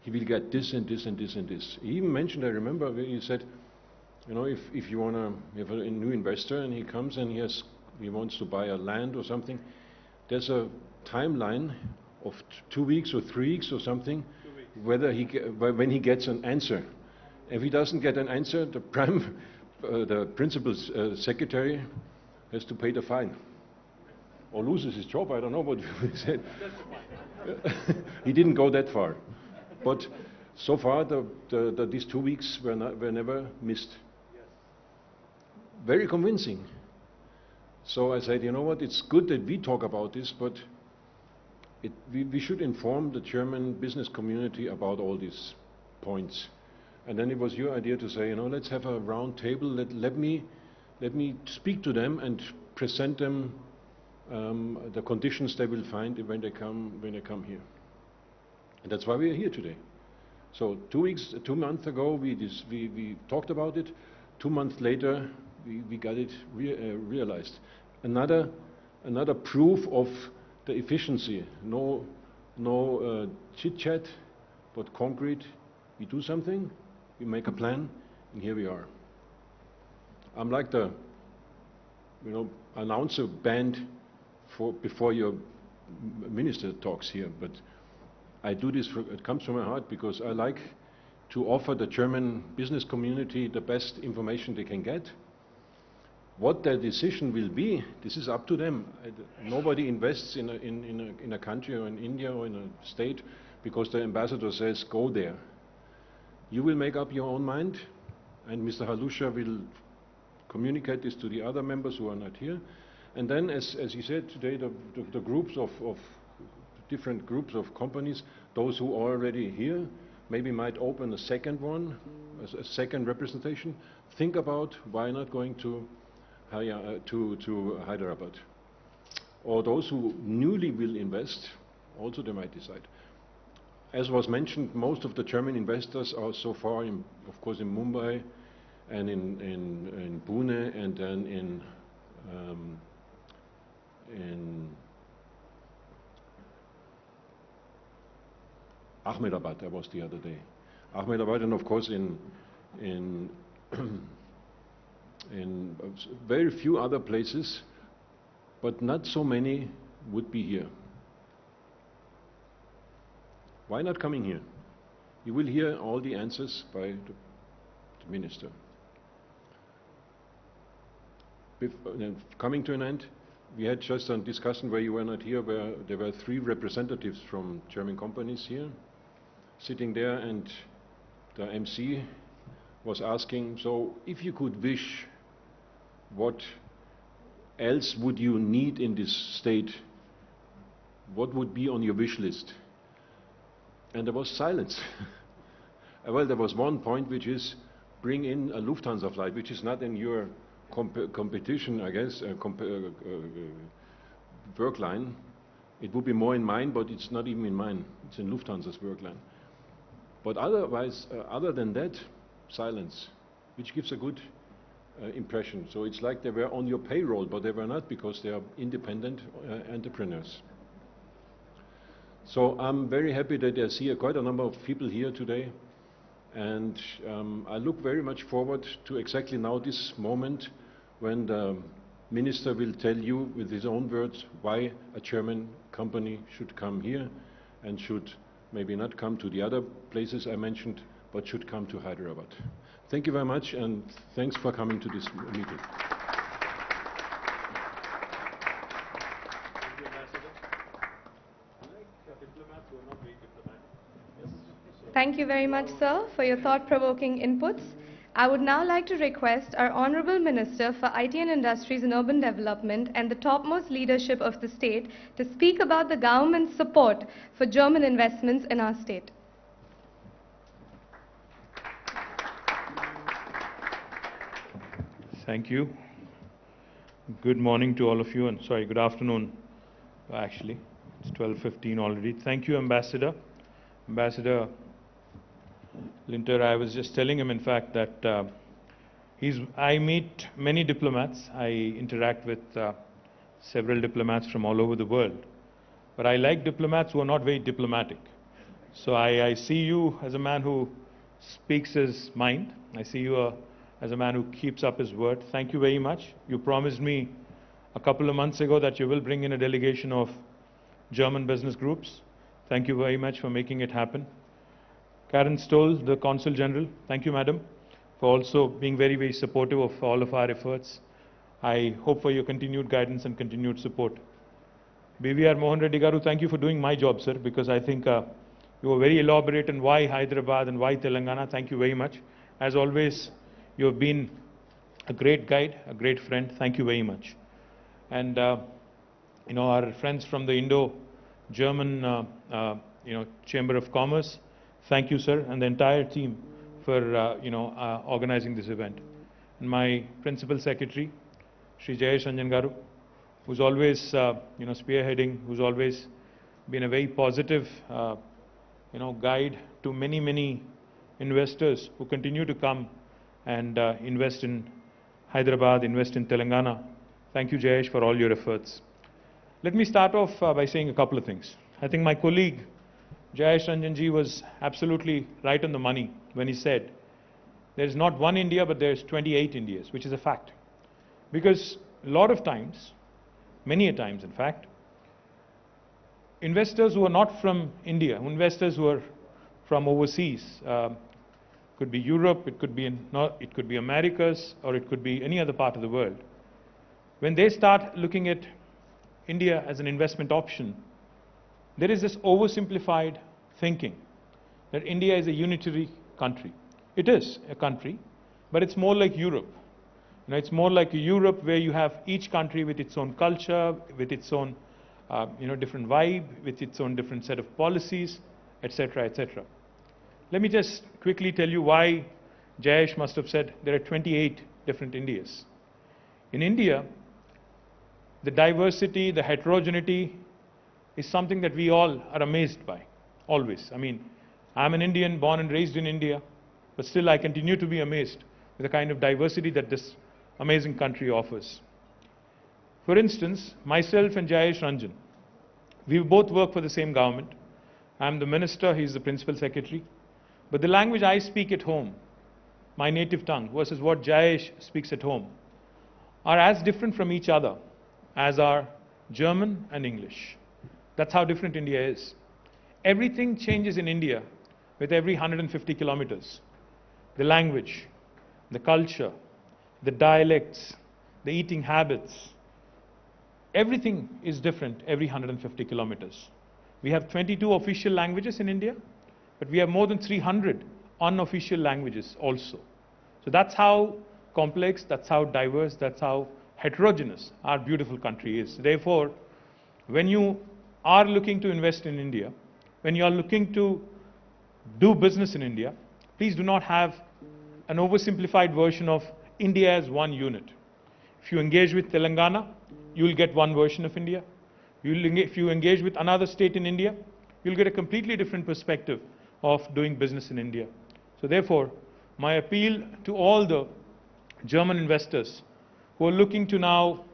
he will get this and this and this and this. He even mentioned, I remember, he said, You know, if you have a new investor and he comes and he wants to buy a land or something, there's a timeline of 2 weeks or 3 weeks or something, whether when he gets an answer. If he doesn't get an answer, the principal secretary has to pay the fine or loses his job. I don't know what he said. He didn't go that far, but so far these 2 weeks were never missed. Very convincing. So I said, you know what, it's good that we talk about this, but we should inform the German business community about all these points. And then it was your idea to say, you know, let's have a round table. Let me speak to them and present them the conditions they will find when they come here. And that's why we are here today. So 2 months ago we talked about it. 2 months later we got it realized. Another proof of the efficiency. No chit chat, but concrete. We do something, we make a plan, and here we are. I'm like the announcer band before your minister talks here, but I do this, it comes from my heart, because I like to offer the German business community the best information they can get. What their decision will be, this is up to them. Nobody invests in a country or in India or in a state because the ambassador says, go there. You will make up your own mind, and Mr. Halusha will communicate this to the other members who are not here. And then, as he said today, the groups of different groups of companies, those who are already here, maybe might open a second one, a second representation. Think about why not going to Hyderabad. Or those who newly will invest, also they might decide. As was mentioned, most of the German investors are so far, of course, in Mumbai and in Pune, and then in Ahmedabad. I was the other day. Ahmedabad, and of course in very few other places, but not so many would be here. Why not coming here? You will hear all the answers by the minister. Coming to an end, we had just a discussion where you were not here, where there were 3 representatives from German companies here, sitting there, and the MC was asking, so if you could wish, what else would you need in this state? What would be on your wish list? And there was silence. Well, there was one point, which is bring in a Lufthansa flight, which is not in your competition, I guess, work line. It would be more in mine, but it's not even in mine. It's in Lufthansa's work line. But otherwise, other than that, silence, which gives a good impression. So it's like they were on your payroll, but they were not, because they are independent entrepreneurs. So I'm very happy that I see quite a number of people here today, and I look very much forward to exactly now this moment when the minister will tell you with his own words why a German company should come here and should maybe not come to the other places I mentioned, but should come to Hyderabad. Thank you very much, and thanks for coming to this meeting. Thank you very much, sir, for your thought-provoking inputs. I would now like to request our Honorable Minister for IT and Industries and Urban Development and the topmost leadership of the state to speak about the government's support for German investments in our state. Thank you. Good morning to all of you, and sorry, good afternoon, actually. It's 12:15 already. Thank you, Ambassador. Ambassador Linter, I was just telling him, in fact, that I meet many diplomats. I interact with several diplomats from all over the world. But I like diplomats who are not very diplomatic. So I see you as a man who speaks his mind. I see you as a man who keeps up his word. Thank you very much. You promised me a couple of months ago that you will bring in a delegation of German business groups. Thank you very much for making it happen. Karen Stoll, the Consul General, thank you, Madam, for also being very, very supportive of all of our efforts. I hope for your continued guidance and continued support. BVR Mohan Reddy Garu, thank you for doing my job, sir, because I think you were very elaborate on why Hyderabad and why Telangana. Thank you very much. As always, you have been a great guide, a great friend. Thank you very much. And our friends from the Indo-German Chamber of Commerce, thank you, sir, and the entire team for organizing this event. And my principal secretary, Sri Jayesh Ranjan Garu, who's always spearheading, who's always been a very positive guide to many, many investors who continue to come and invest in Hyderabad, invest in Telangana. Thank you, Jayesh, for all your efforts. Let me start off by saying a couple of things. I think my colleague, Jayesh Ranjanji, was absolutely right on the money when he said there is not one India, but there's 28 Indias, which is a fact. Because a lot of times, many a times in fact, investors who are not from India, investors who are from overseas, could be Europe, it could be Americas, or it could be any other part of the world. When they start looking at India as an investment option, there is this oversimplified thinking that India is a unitary country. It is a country, but it's more like Europe. It's more like Europe where you have each country with its own culture, with its own different vibe, with its own different set of policies, etc., etc. Let me just quickly tell you why Jayesh must have said there are 28 different Indias. In India, the diversity, the heterogeneity is something that we all are amazed by, always. I mean, I'm an Indian, born and raised in India, but still I continue to be amazed with the kind of diversity that this amazing country offers. For instance, myself and Jayesh Ranjan, we both work for the same government. I'm the minister, he's the principal secretary. But the language I speak at home, my native tongue, versus what Jayesh speaks at home, are as different from each other as are German and English. That's how different India is. Everything changes in India with every 150 kilometers. The language, the culture, the dialects, the eating habits, everything is different every 150 kilometers. We have 22 official languages in India, but we have more than 300 unofficial languages also. So that's how complex, that's how diverse, that's how heterogeneous our beautiful country is. Therefore, when you are looking to invest in India, when you are looking to do business in India, please do not have an oversimplified version of India as one unit. If you engage with Telangana, you will get one version of India. If you engage with another state in India, you'll get a completely different perspective of doing business in India. So therefore, my appeal to all the German investors who are looking to now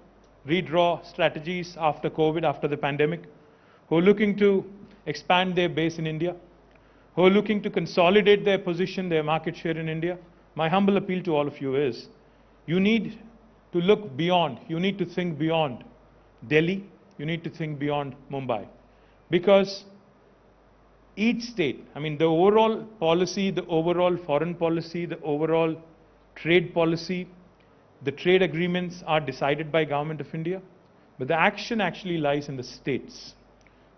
redraw strategies after COVID, after the pandemic, who are looking to expand their base in India, who are looking to consolidate their position, their market share in India, my humble appeal to all of you is, you need to look beyond, you need to think beyond Delhi, you need to think beyond Mumbai. Because each state, I mean the overall policy, the overall foreign policy, the overall trade policy, the trade agreements are decided by Government of India, but the action actually lies in the states.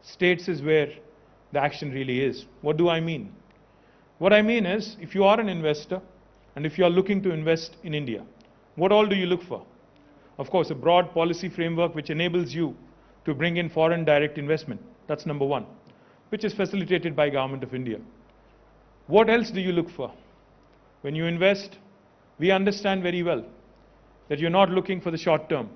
States is where the action really is. What do I mean? What I mean is, if you are an investor and if you are looking to invest in India, what all do you look for? Of course, a broad policy framework which enables you to bring in foreign direct investment. That's number one, which is facilitated by Government of India. What else do you look for? When you invest, we understand very well that you're not looking for the short term.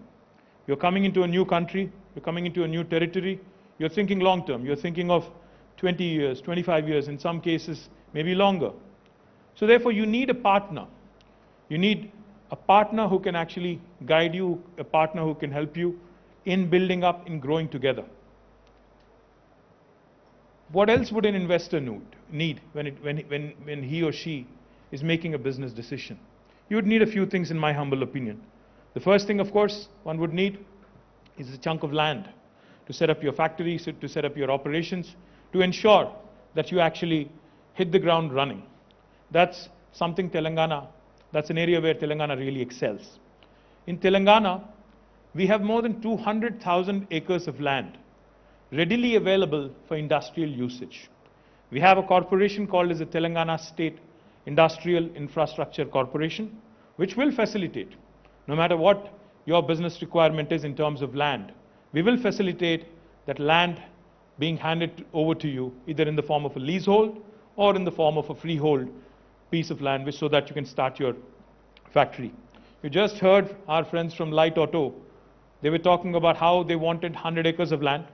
You're coming into a new country, you're coming into a new territory, you're thinking long term, you're thinking of 20 years, 25 years, in some cases, maybe longer. So therefore, you need a partner. You need a partner who can actually guide you, a partner who can help you in building up, in growing together. What else would an investor need when he or she is making a business decision? you would need a few things in my humble opinion. The first thing, of course, one would need is a chunk of land to set up your factories, to set up your operations, to ensure that you actually hit the ground running. That's something Telangana, that's an area where Telangana really excels. In Telangana, we have more than 200,000 acres of land readily available for industrial usage. We have a corporation called as the Telangana State Industrial Infrastructure Corporation, which will facilitate, no matter what your business requirement is in terms of land, we will facilitate that land being handed over to you, either in the form of a leasehold or in the form of a freehold piece of land, so that you can start your factory. You just heard our friends from Light Auto. They were talking about how they wanted 100 acres of land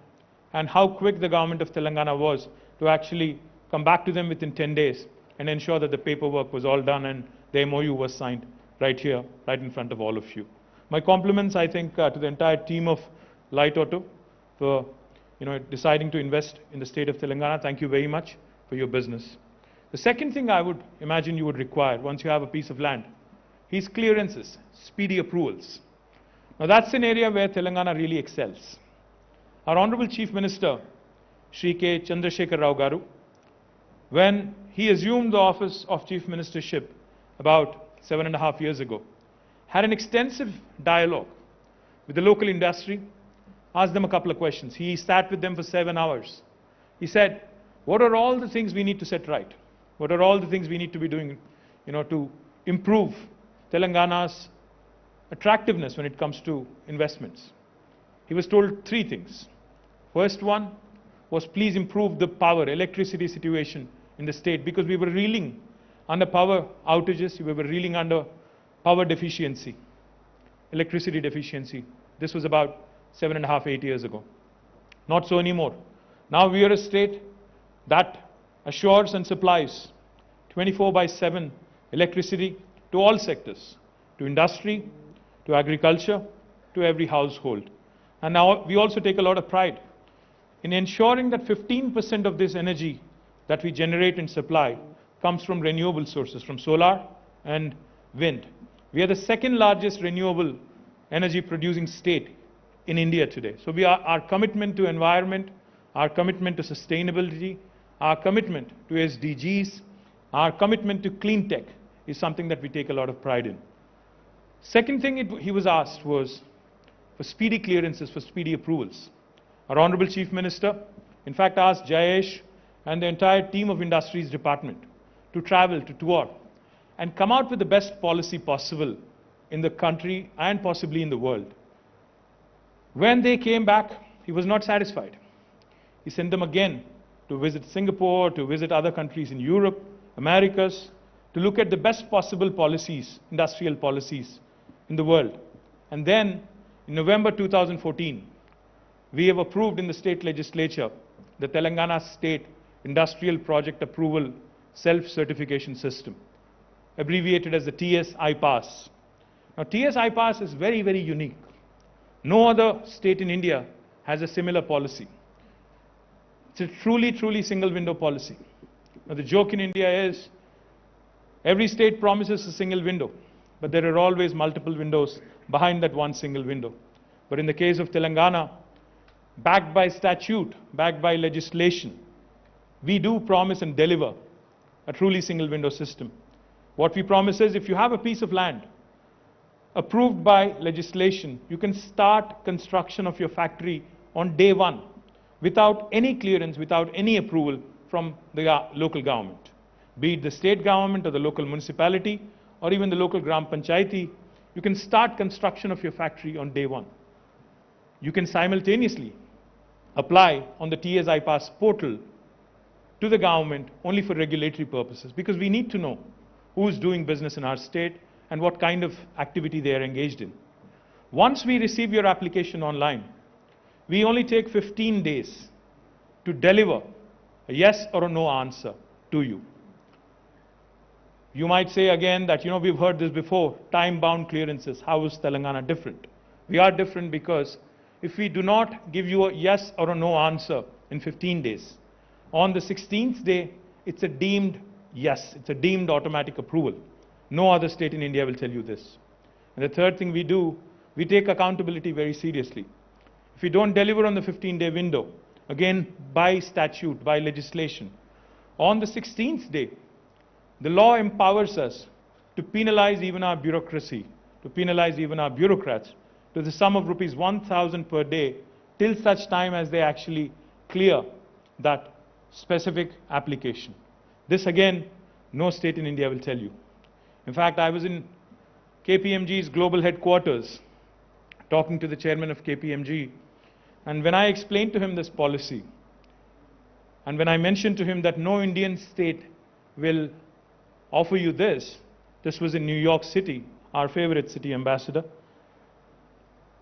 and how quick the government of Telangana was to actually come back to them within 10 days and ensure that the paperwork was all done and the MOU was signed right here, right in front of all of you. My compliments, I think, to the entire team of Light Auto for deciding to invest in the state of Telangana. Thank you very much for your business. The second thing I would imagine you would require once you have a piece of land is clearances, speedy approvals. Now that's an area where Telangana really excels. Our Honorable Chief Minister, Shri K. Chandrasekhar Rao Garu, when he assumed the office of Chief Ministership about 7.5 years ago, had an extensive dialogue with the local industry, asked them a couple of questions. He sat with them for 7 hours. He said, what are all the things we need to set right? What are all the things we need to be doing, to improve Telangana's attractiveness when it comes to investments? He was told 3 things. First one was, please improve the power, electricity situation in the state, because we were reeling under power outages, we were reeling under power deficiency, electricity deficiency. This was about 7.5, 8 years ago. Not so anymore. Now we are a state that assures and supplies 24/7 electricity to all sectors, to industry, to agriculture, to every household. And now we also take a lot of pride in ensuring that 15% of this energy that we generate and supply comes from renewable sources, from solar and wind. We are the second largest renewable energy producing state in India today. So our commitment to environment, our commitment to sustainability, our commitment to SDGs, our commitment to clean tech is something that we take a lot of pride in. Second thing he was asked was for speedy clearances, for speedy approvals. Our Honorable Chief Minister, in fact, asked Jayesh and the entire team of Industries Department to travel, to tour, and come out with the best policy possible in the country and possibly in the world. When they came back, he was not satisfied. He sent them again to visit Singapore, to visit other countries in Europe, Americas, to look at the best possible policies, industrial policies in the world. And then, in November 2014, we have approved in the state legislature the Telangana State Industrial Project Approval Self-Certification System, abbreviated as the TS-IPASS. Now, TS-IPASS is very, very unique. No other state in India has a similar policy. It's a truly, truly single window policy. Now, the joke in India is every state promises a single window, but there are always multiple windows behind that one single window. But in the case of Telangana, backed by statute, backed by legislation, we do promise and deliver a truly single window system. What we promise is, if you have a piece of land approved by legislation, you can start construction of your factory on day one without any clearance, without any approval from the local government. Be it the state government or the local municipality or even the local Gram Panchayati, you can start construction of your factory on day one. You can simultaneously apply on the TS-IPASS portal to the government only for regulatory purposes, because we need to know who is doing business in our state and what kind of activity they are engaged in. Once we receive your application online, we only take 15 days to deliver a yes or a no answer to you. You might say again that, we've heard this before, time-bound clearances. How is Telangana different? We are different because if we do not give you a yes or a no answer in 15 days, on the 16th day, it's a deemed yes, it's a deemed automatic approval. No other state in India will tell you this. And the third thing we do, we take accountability very seriously. If we don't deliver on the 15-day window, again by statute, by legislation, on the 16th day, the law empowers us to penalize even our bureaucracy, to penalize even our bureaucrats, to the sum of rupees 1,000 per day, till such time as they actually clear that specific application. This again, no state in India will tell you. In fact, I was in KPMG's global headquarters talking to the chairman of KPMG, and when I explained to him this policy, and when I mentioned to him that no Indian state will offer you this, this was in New York City, our favorite city, Ambassador,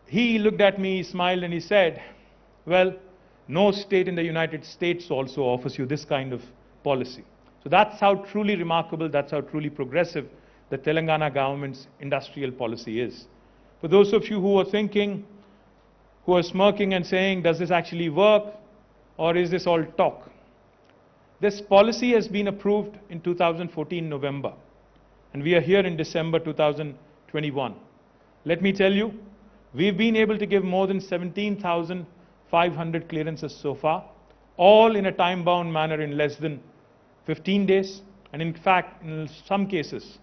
he looked at me, he smiled, and he said, well, no state in the United States also offers you this kind of policy. So that's how truly remarkable, that's how truly progressive the Telangana government's industrial policy is. For those of you who are thinking, who are smirking and saying, does this actually work, or is this all talk? This policy has been approved in 2014 November, and we are here in December 2021. Let me tell you, we've been able to give more than 17,500 clearances so far, all in a time-bound manner in less than 15 days. And in fact, in some cases,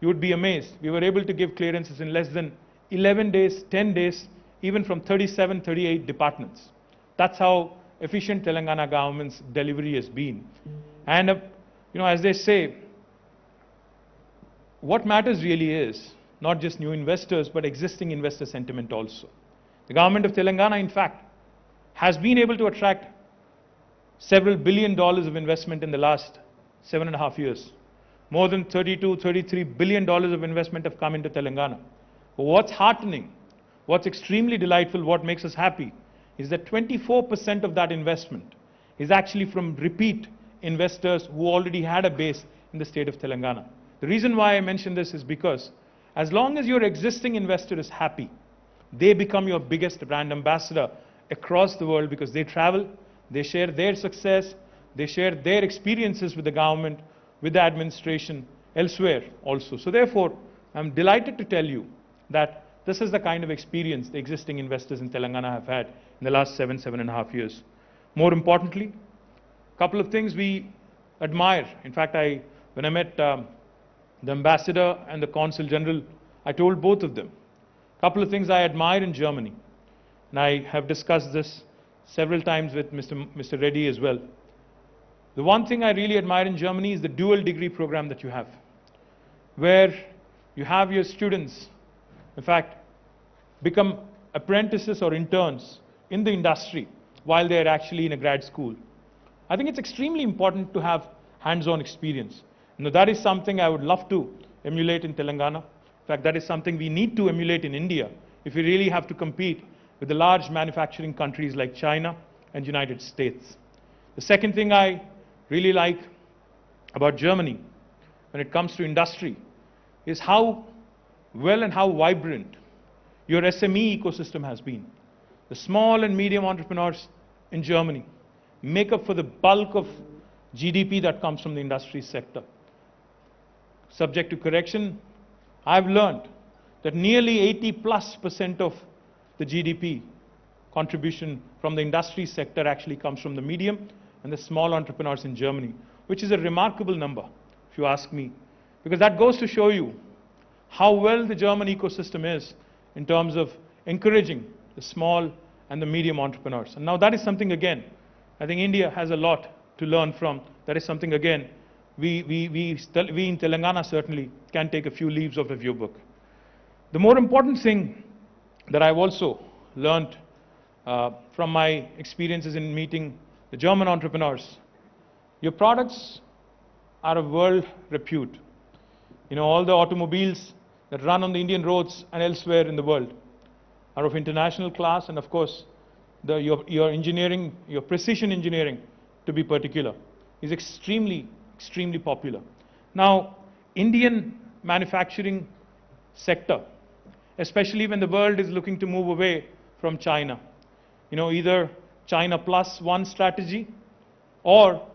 you would be amazed, we were able to give clearances in less than 11 days, 10 days, even from 37, 38 departments. That's how efficient Telangana government's delivery has been. And, as they say, what matters really is not just new investors, but existing investor sentiment also. The government of Telangana, in fact, has been able to attract several $1 billion of investment in the last 7.5 years. More than $32, $33 billion of investment have come into Telangana. But what's heartening, what's extremely delightful, what makes us happy, is that 24% of that investment is actually from repeat investors who already had a base in the state of Telangana. The reason why I mention this is because as long as your existing investor is happy, they become your biggest brand ambassador across the world, because they travel, they share their success, they share their experiences with the government, with the administration, elsewhere also. So therefore, I'm delighted to tell you that this is the kind of experience the existing investors in Telangana have had in the last 7.5 years. More importantly, a couple of things we admire. In fact, when I met the ambassador and the consul general, I told both of them a couple of things I admire in Germany. And I have discussed this several times with Mr. Reddy as well. The one thing I really admire in Germany is the dual degree program that you have, where you have your students, in fact, become apprentices or interns in the industry while they are actually in a grad school. I think it's extremely important to have hands-on experience. Now, that is something I would love to emulate in Telangana. In fact, that is something we need to emulate in India if we really have to compete with the large manufacturing countries like China and United States. The second thing I really like about Germany when it comes to industry is how well and how vibrant your SME ecosystem has been. The small and medium entrepreneurs in Germany make up for the bulk of GDP that comes from the industry sector. Subject to correction, I've learned that nearly 80+% of the GDP contribution from the industry sector actually comes from the medium and the small entrepreneurs in Germany, which is a remarkable number, if you ask me, because that goes to show you how well the German ecosystem is in terms of encouraging the small and the medium entrepreneurs. And now that is something, again, I think India has a lot to learn from. That is something, again, we in Telangana certainly can take a few leaves of your book. The more important thing that I've also learned from my experiences in meeting the German entrepreneurs, your products are of world repute. All the automobiles that run on the Indian roads and elsewhere in the world are of international class, and of course, your engineering, your precision engineering, to be particular, is extremely, extremely popular. Now, Indian manufacturing sector, especially when the world is looking to move away from China, either China plus one strategy or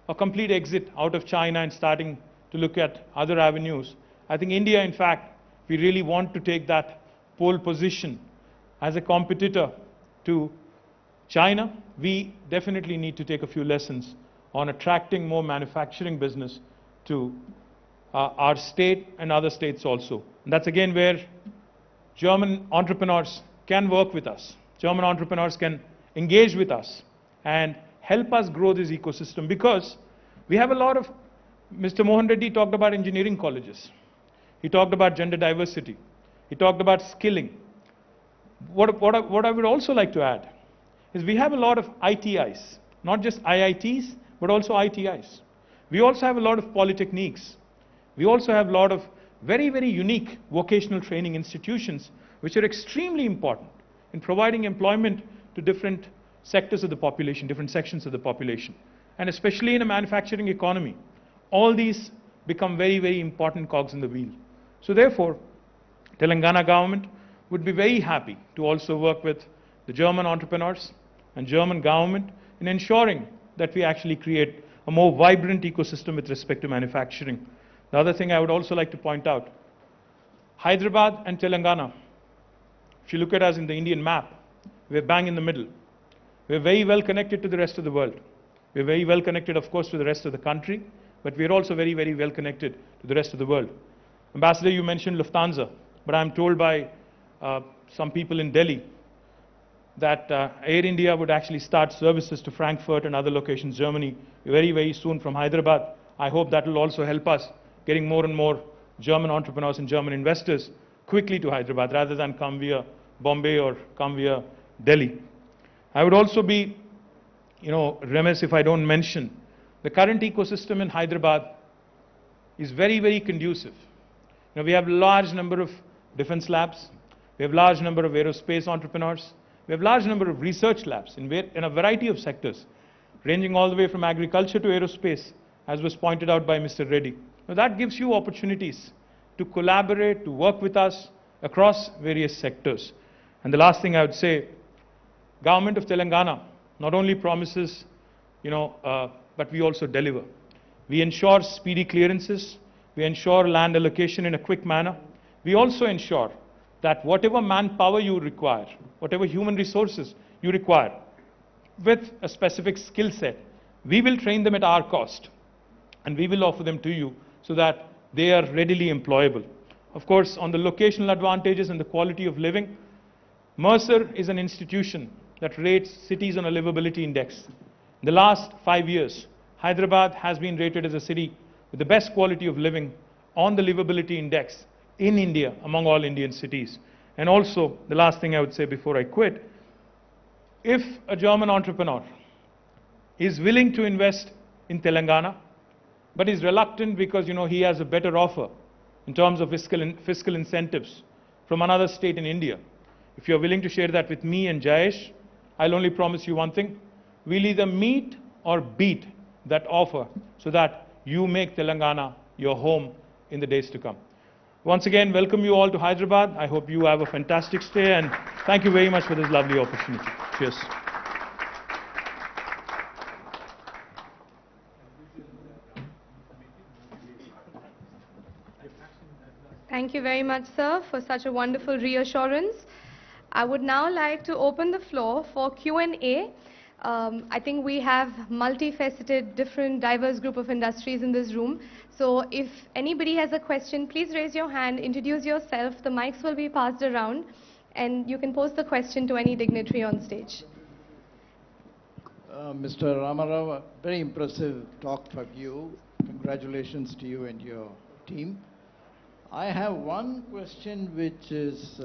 a complete exit out of China and starting to look at other avenues. I think India, in fact, if we really want to take that pole position as a competitor to China, we definitely need to take a few lessons on attracting more manufacturing business to our state and other states also. And that's again where German entrepreneurs can work with us. German entrepreneurs can engage with us and help us grow this ecosystem, because we have a lot of, Mr. Mohan Reddy talked about engineering colleges. He talked about gender diversity. He talked about skilling. What I would also like to add is we have a lot of ITIs, not just IITs, but also ITIs. We also have a lot of polytechniques. We also have a lot of very, very unique vocational training institutions, which are extremely important in providing employment to different sectors of the population, different sections of the population. And especially in a manufacturing economy, all these become very, very important cogs in the wheel. So therefore, Telangana government would be very happy to also work with the German entrepreneurs and German government in ensuring that we actually create a more vibrant ecosystem with respect to manufacturing. The other thing I would also like to point out, Hyderabad and Telangana, if you look at us in the Indian map, we're bang in the middle. We're very well connected to the rest of the world. We're very well connected, of course, to the rest of the country, but we're also very, very well connected to the rest of the world. Ambassador, you mentioned Lufthansa, but I'm told by some people in Delhi that Air India would actually start services to Frankfurt and other locations, Germany, very, very soon from Hyderabad. I hope that will also help us getting more and more German entrepreneurs and German investors quickly to Hyderabad rather than come via Bombay or come via Delhi. I would also be, remiss if I don't mention the current ecosystem in Hyderabad is very, very conducive. We have a large number of defense labs. We have a large number of aerospace entrepreneurs. We have a large number of research labs in a variety of sectors, ranging all the way from agriculture to aerospace, as was pointed out by Mr. Reddy. Now that gives you opportunities to collaborate, to work with us across various sectors. And the last thing I would say, Government of Telangana not only promises, but we also deliver. We ensure speedy clearances. We ensure land allocation in a quick manner. We also ensure that whatever manpower you require, whatever human resources you require, with a specific skill set, we will train them at our cost, and we will offer them to you so that they are readily employable. Of course, on the locational advantages and the quality of living, Mercer is an institution that rates cities on a livability index. In the last 5 years, Hyderabad has been rated as a city with the best quality of living on the livability index in India among all Indian cities. And also, the last thing I would say before I quit, if a German entrepreneur is willing to invest in Telangana, but is reluctant because he has a better offer in terms of fiscal incentives from another state in India, if you're willing to share that with me and Jayesh, I'll only promise you one thing: we'll either meet or beat that offer so that you make Telangana your home in the days to come. Once again, welcome you all to Hyderabad. I hope you have a fantastic stay, and thank you very much for this lovely opportunity. Cheers. Thank you very much, sir, for such a wonderful reassurance. I would now like to open the floor for Q&A. I think we have multifaceted, different, diverse group of industries in this room. So if anybody has a question, please raise your hand, introduce yourself. The mics will be passed around, and you can pose the question to any dignitary on stage. Mr. Ramarao, very impressive talk from you. Congratulations to you and your team. I have one question which is